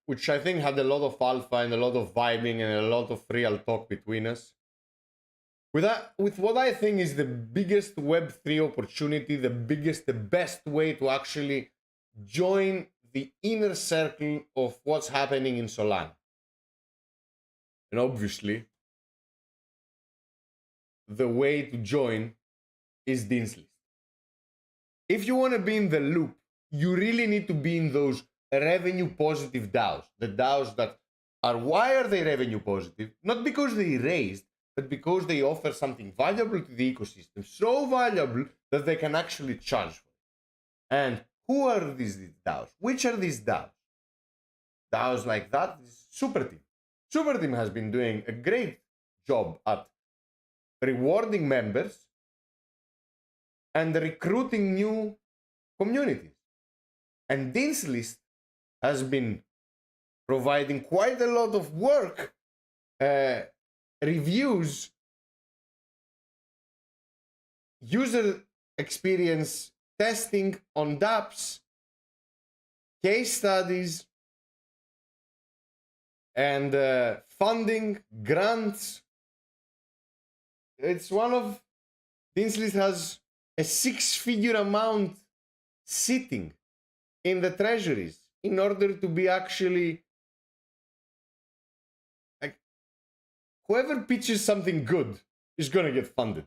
which I think had a lot of alpha and a lot of vibing and a lot of real talk between us. With what I think is the biggest Web3 opportunity, the best way to actually join the inner circle of what's happening in Solana. And obviously, the way to join is Dean's List. If you want to be in the loop, you really need to be in those revenue positive DAOs. The DAOs that are, why are they revenue positive? Not because they raised, but because they offer something valuable to the ecosystem, so valuable that they can actually charge for it. And who are these DAOs? Which are these DAOs? DAOs like that is Superteam. Superteam has been doing a great job at rewarding members and recruiting new communities. And Dean's List has been providing quite a lot of work, reviews, user experience testing on dApps, case studies, and funding, grants. It's one of, Dean's List has a 6-figure amount sitting in the treasuries in order to be actually, like, whoever pitches something good is gonna get funded.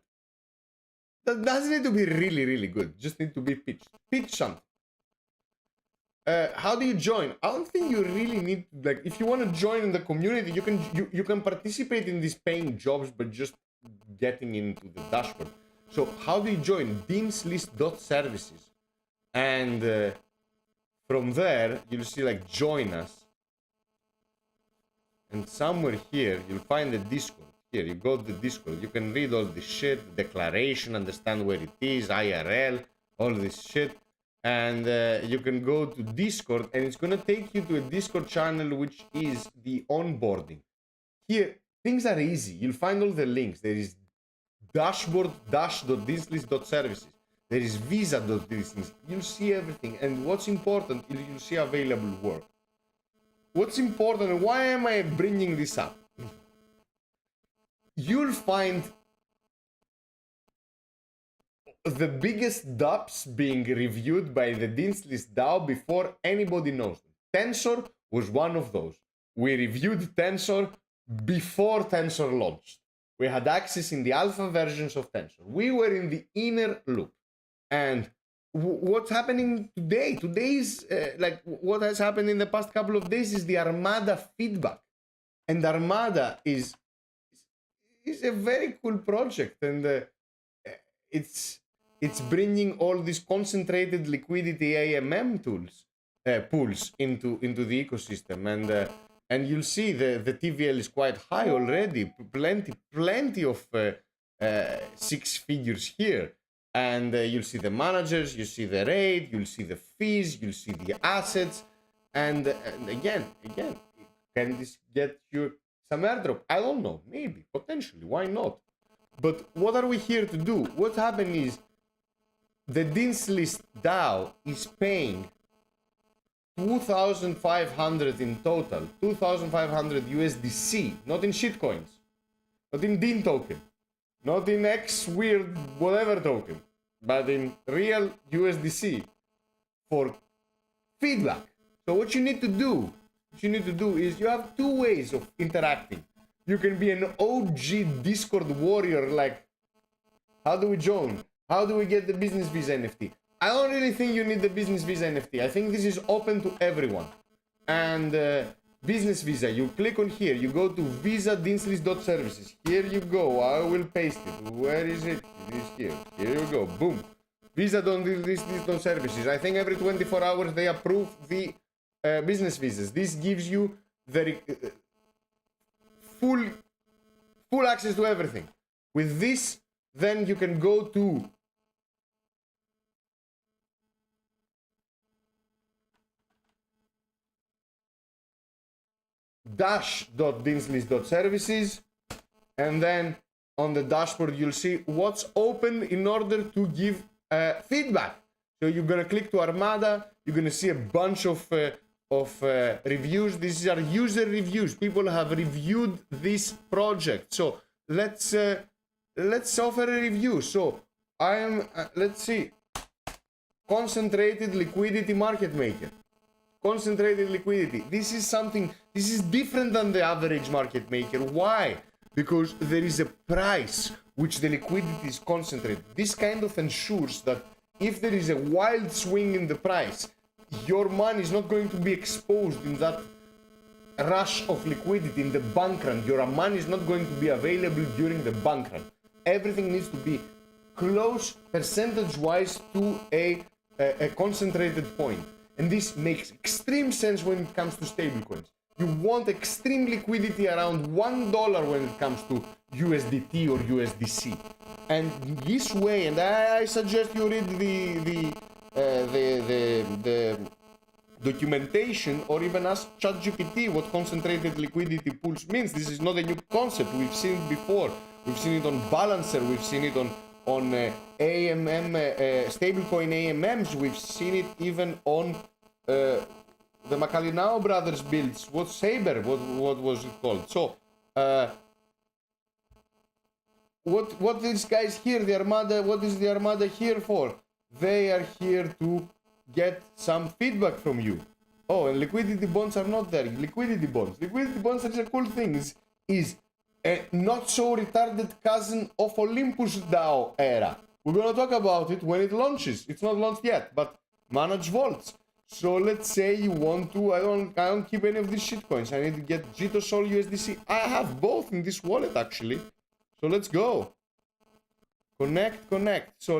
That doesn't need to be really, really good. Just need to be pitched. Pitch something. How do you join? I don't think you really need, like, if you want to join in the community, you can participate in these paying jobs, but just getting into the dashboard. So how do you join? deanslist.services. And from there, you'll see like join us. And somewhere here, you'll find the Discord. Here, you go to the Discord. You can read all this shit, declaration, understand where it is, IRL, all this shit. And you can go to Discord, and it's going to take you to a Discord channel, which is the onboarding. Here, things are easy. You'll find all the links. There is dashboard-deanslist.services. There is visa.deanslist. You'll see everything. And what's important, you'll see available work. What's important, and why am I bringing this up? You'll find the biggest dApps being reviewed by the Dean's List DAO before anybody knows them. Tensor was one of those. We reviewed Tensor before Tensor launched. We had access in the alpha versions of Tensor. We were in the inner loop. And what's happening today? Today is like what has happened in the past couple of days is the Armada feedback. And Armada is a very cool project. And it's bringing all these concentrated liquidity AMM tools, pools into the ecosystem. And you'll see the TVL is quite high already. Plenty of 6 figures here. And you'll see the managers, you see the rate, you'll see the fees, you'll see the assets. And again, can this get you some airdrop? I don't know, maybe, potentially, why not? But what are we here to do? What happened is the Dean's List DAO is paying 2,500 in total, 2,500 USDC, not in shitcoins, not in Dean token, not in X weird whatever token, but in real USDC for feedback. So what you need to do is you have 2 ways of interacting. You can be an OG Discord warrior, like, how do we join? How do we get the business visa NFT? I don't really think you need the business visa NFT. I think this is open to everyone. And business visa, you click on here, you go to visa.deanslist.services. Here you go, I will paste it. Where is it? It is here. Here you go, boom. Visa.deanslist.services. I think every 24 hours they approve the business visas. This gives you the full access to everything. With this, then you can go to dash.dinsleys.services, and then on the dashboard you'll see what's open in order to give feedback. So you're gonna click to Armada, you're gonna see a bunch of reviews. These are user reviews. People have reviewed this project. So let's offer a review. So I am let's see, concentrated liquidity market maker. Concentrated liquidity. This is different than the average market maker. Why? Because there is a price which the liquidity is concentrated. This kind of ensures that if there is a wild swing in the price, your money is not going to be exposed in that rush of liquidity in the bank run. Your money is not going to be available during the bank run. Everything needs to be close percentage-wise to a concentrated point. And this makes extreme sense when it comes to stablecoins. You want extreme liquidity around $1 when it comes to USDT or USDC. And this way, and I suggest you read the documentation or even ask ChatGPT what concentrated liquidity pools means. This is not a new concept. We've seen it before. We've seen it on Balancer. We've seen it on AMM, stablecoin AMMs. We've seen it even on the Macalinao brothers builds. What's Saber? What was it called? So, what these guys here, the Armada, what is the Armada here for? They are here to get some feedback from you. Oh, and liquidity bonds are not there. Liquidity bonds is a cool thing. Is a not so retarded cousin of Olympus DAO era. We're gonna talk about it when it launches. It's not launched yet, but manage vaults. So let's say you want to, I don't keep any of these shitcoins. I need to get JITOSOL USDC. I have both in this wallet actually. So let's go. Connect. So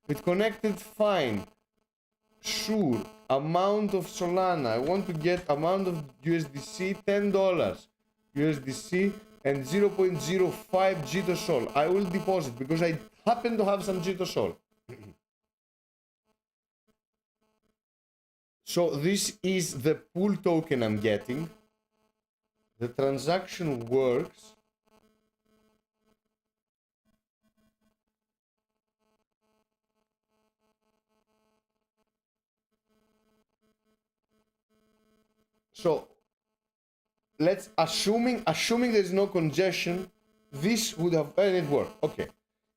it connected fine. Sure. Amount of Solana. I want to get amount of USDC $10. USDC and 0.05 JITOSOL. I will deposit because I happen to have some JITOSOL. So this is the pool token I'm getting. The transaction works. So let's assuming there's no congestion, this would have it worked. Okay.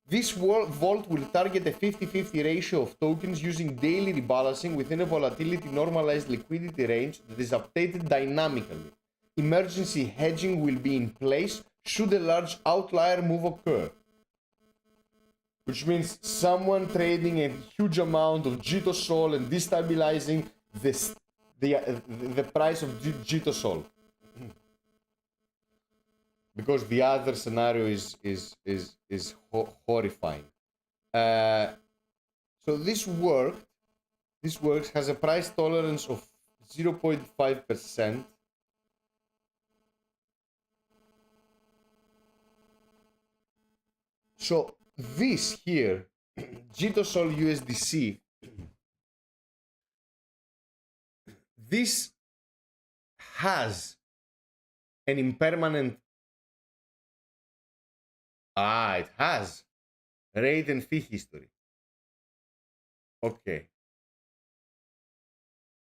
This vault will target a 50-50 ratio of tokens using daily rebalancing within a volatility normalized liquidity range that is updated dynamically. Emergency hedging will be in place should a large outlier move occur. Which means someone trading a huge amount of JITOSOL and destabilizing the price of JITOSOL. Because the other scenario is horrifying. So this works, has a price tolerance of 0.5%. So this here, JITOSOL USDC, this has an impermanent it has rate and fee history. Okay.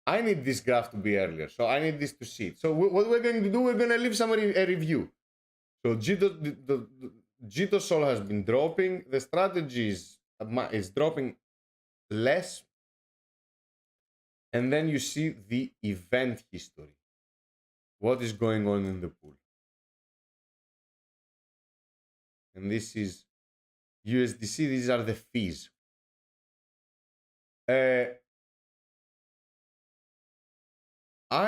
I need this graph to be earlier, so I need this to see it. So what we're going to do, we're going to leave somebody a review. So JITOSOL has been dropping. The strategy is dropping less. And then you see the event history. What is going on in the pool? And this is USDC, these are the fees. I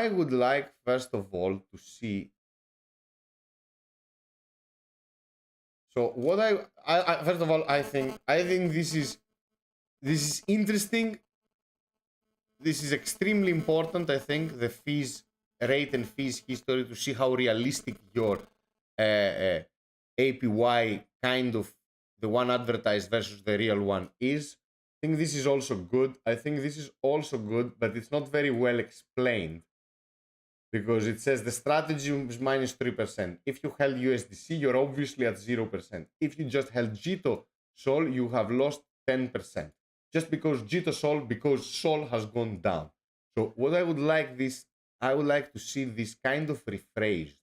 would like, first of all, to see. So what I first of all, I think this is interesting this is extremely important, I think, the fees rate and fees history to see how realistic your APY kind of the one advertised versus the real one is. I think this is also good. I think this is also good, but it's not very well explained because it says the strategy is minus 3%. If you held USDC, you're obviously at 0%. If you just held Jito Sol, you have lost 10%. Just because Jito Sol, because Sol has gone down. So what I would like to see this kind of rephrased.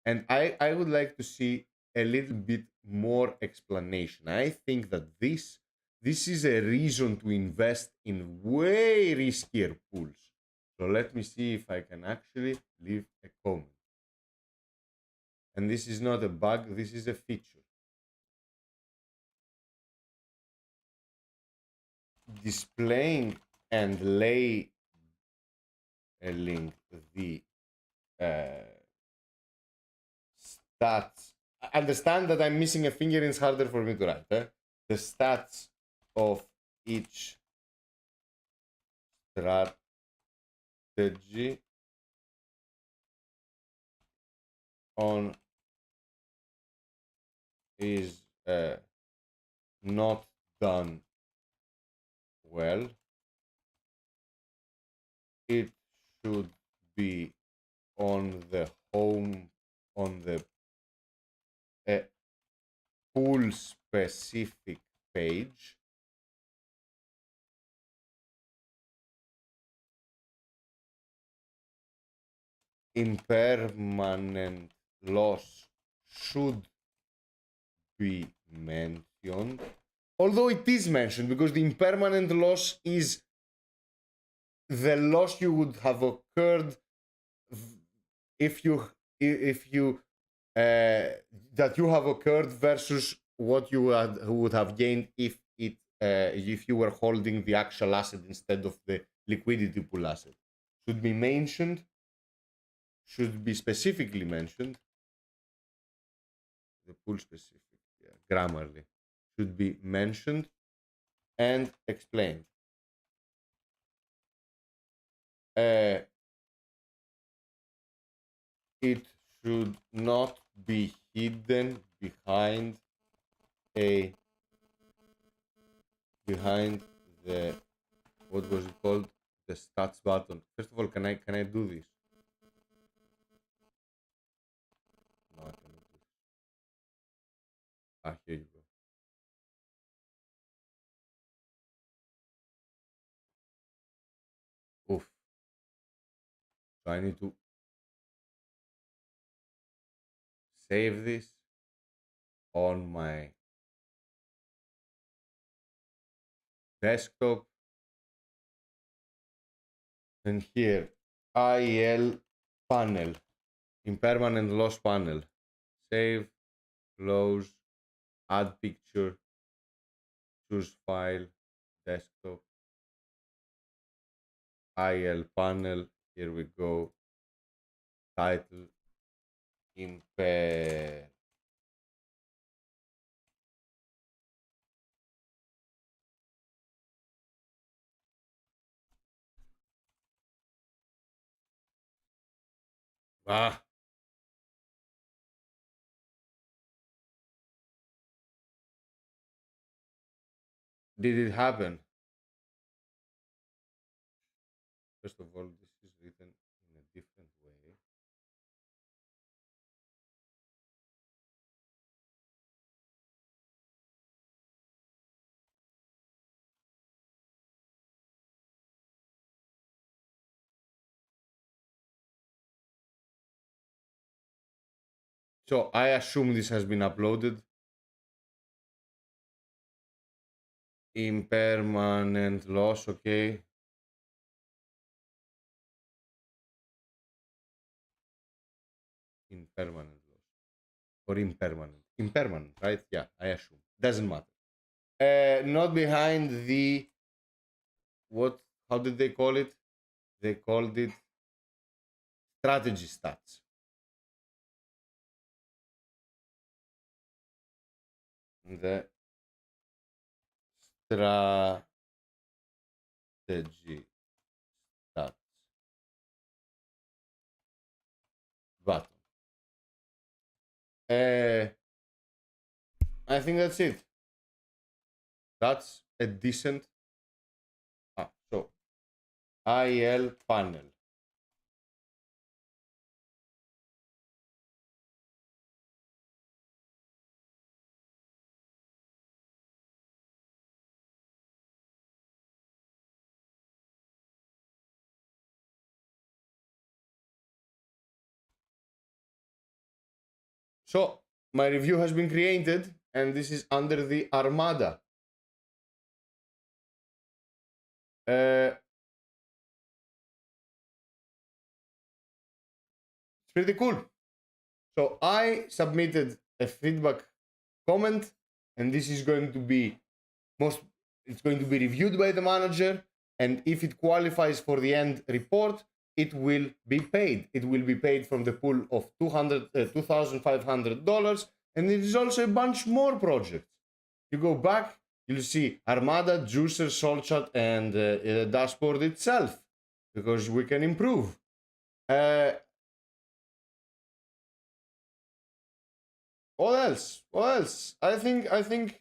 And I would like to see a little bit more explanation. I think that this is a reason to invest in way riskier pools. So let me see if I can actually leave a comment. And this is not a bug, this is a feature. Displaying and labeling the stats. I understand that I'm missing a finger and it's harder for me to write. The stats of each strategy on is not done well. It should be on the home, on the pool specific page. Impermanent loss should be mentioned, although it is mentioned because the impermanent loss is the loss you would have occurred if you that you have occurred versus what you would have gained if you were holding the actual asset instead of the liquidity pool asset. Should be mentioned, should be specifically mentioned. The pool specific, yeah, grammarly, should be mentioned and explained. It should not be hidden behind the what was it called, the stats button. First of all, can I do this? No, I cannot do this. Here you go. Oof. So I need to save this on my desktop, and here IL panel, impermanent loss panel, save, close, add picture, choose file, desktop, IL panel, here we go, title, impair. Did it happen? First of all, this is written in a different way. So I assume this has been uploaded. Impermanent loss, okay. Impermanent loss. Or impermanent, right? Yeah, I assume. Doesn't matter. Not behind the what? How did they call it? They called it strategy stats. The strategy button. I think that's it. That's a decent. So IL panel. So my review has been created, and this is under the Armada. It's pretty cool. So I submitted a feedback comment, and this is going to be it's going to be reviewed by the manager, and if it qualifies for the end report, it will be paid. It will be paid from the pool of $2,500, and it is also a bunch more projects. You go back, you'll see Armada, Juicer, Solchat, and dashboard itself, because we can improve. What else? What else? I think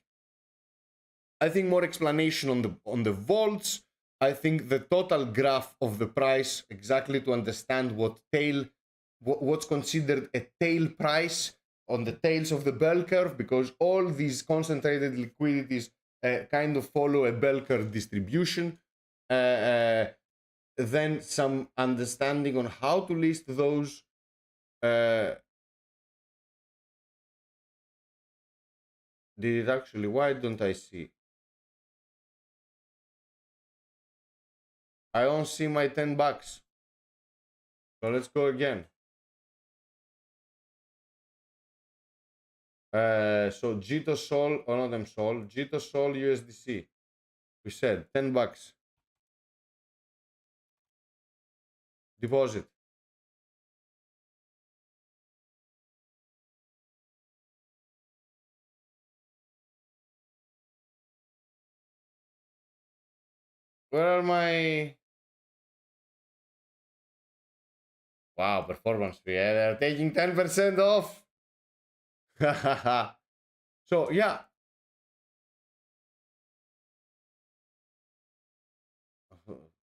more explanation on the vaults. I think the total graph of the price, exactly to understand what's considered a tail price on the tails of the bell curve, because all these concentrated liquidities kind of follow a bell curve distribution. Then some understanding on how to list those. Did it actually? Why don't I see? I don't see my $10. So let's go again. So Jito Sol, or not M Sol, Jito Sol USDC. We said $10. Deposit. Where are my... Wow, performance fee. Yeah, they're taking 10% off. So, yeah.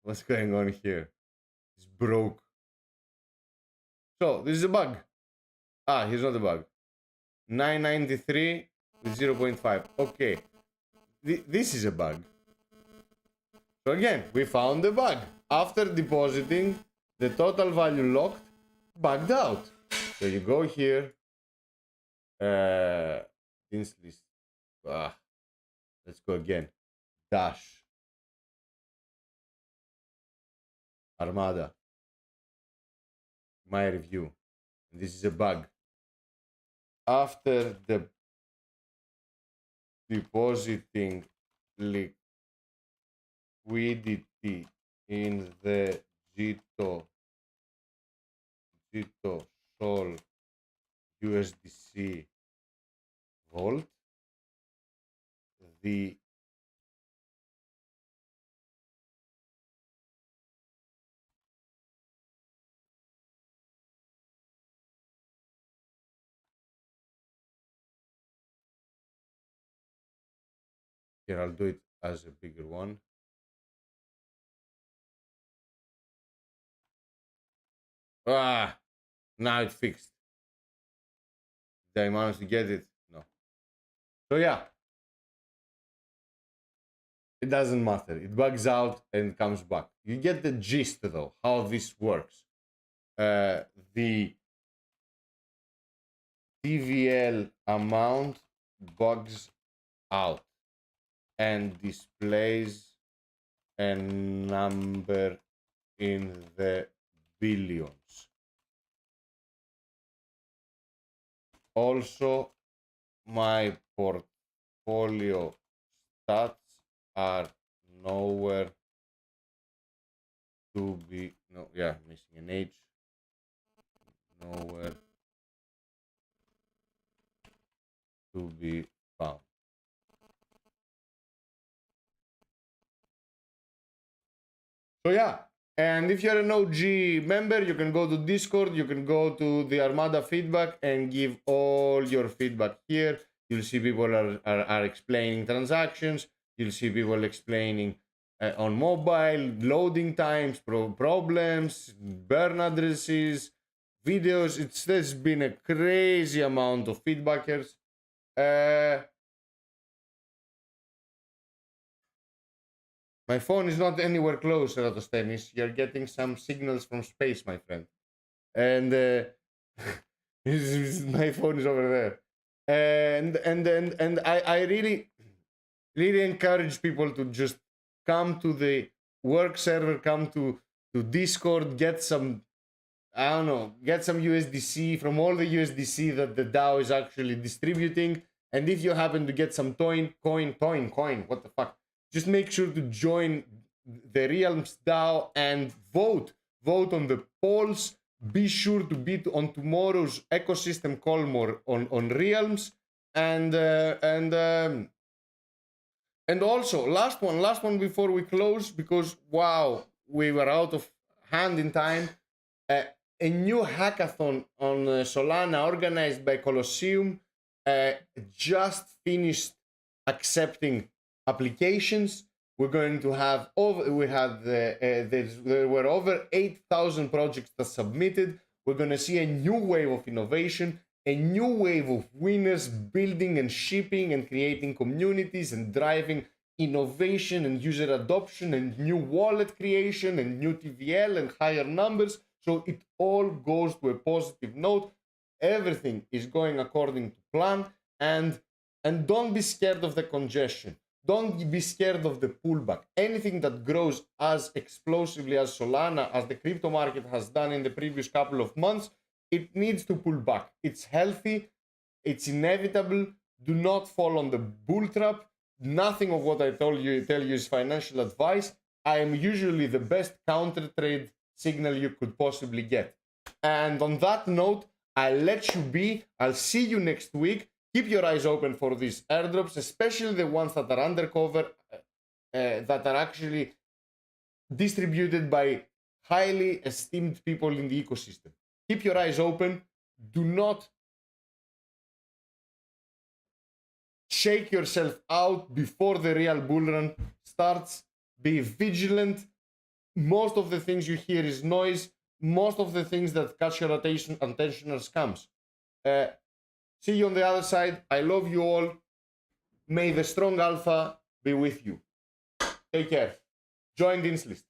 What's going on here? It's broke. So, this is a bug. Here's not a bug. 993 with 0.5. Okay. This is a bug. So again, we found the bug. After depositing, the total value locked bugged out. So you go here. This list. Let's go again. Dash. Armada. My review. This is a bug. After the depositing liquidity in the Jito Sol USDC vault, the here I'll do it as a bigger one. Now it's fixed. Did I manage to get it? No. So yeah, it doesn't matter. It bugs out and comes back. You get the gist though, how this works. The TVL amount bugs out and displays a number in the billions. Also, my portfolio stats are nowhere to be, missing an H, nowhere to be found. So yeah, And if you're an OG member, you can go to Discord, you can go to the Armada feedback and give all your feedback here. You'll see people are explaining transactions. You'll see people explaining on mobile, loading times, problems, burn addresses, videos. There's been a crazy amount of feedbackers. My phone is not anywhere close, Eratosthenis. You're getting some signals from space, my friend. And my phone is over there. And I really encourage people to just come to the work server, come to Discord, get some, I don't know, get some USDC from all the USDC that the DAO is actually distributing. And if you happen to get some coin, what the fuck? Just make sure to join the Realms DAO and vote. Vote on the polls. Be sure to be on tomorrow's ecosystem call more on Realms. And also, last one before we close, because wow, we were out of hand in time. A new hackathon on Solana organized by Colosseum just finished accepting applications. We're going to have there were over 8,000 projects that submitted. We're going to see a new wave of innovation, a new wave of winners building and shipping and creating communities and driving innovation and user adoption and new wallet creation and new TVL and higher numbers. So it all goes to a positive note. Everything is going according to plan, and don't be scared of the congestion. Don't be scared of the pullback. Anything that grows as explosively as Solana, as the crypto market has done in the previous couple of months, it needs to pull back. It's healthy. It's inevitable. Do not fall on the bull trap. Nothing of what I tell you is financial advice. I am usually the best counter trade signal you could possibly get. And on that note, I'll let you be. I'll see you next week. Keep your eyes open for these airdrops, especially the ones that are undercover, that are actually distributed by highly esteemed people in the ecosystem. Keep your eyes open. Do not shake yourself out before the real bull run starts. Be vigilant. Most of the things you hear is noise. Most of the things that catch your attention are scams. See you on the other side. I love you all. May the strong alpha be with you. Take care. Join the list.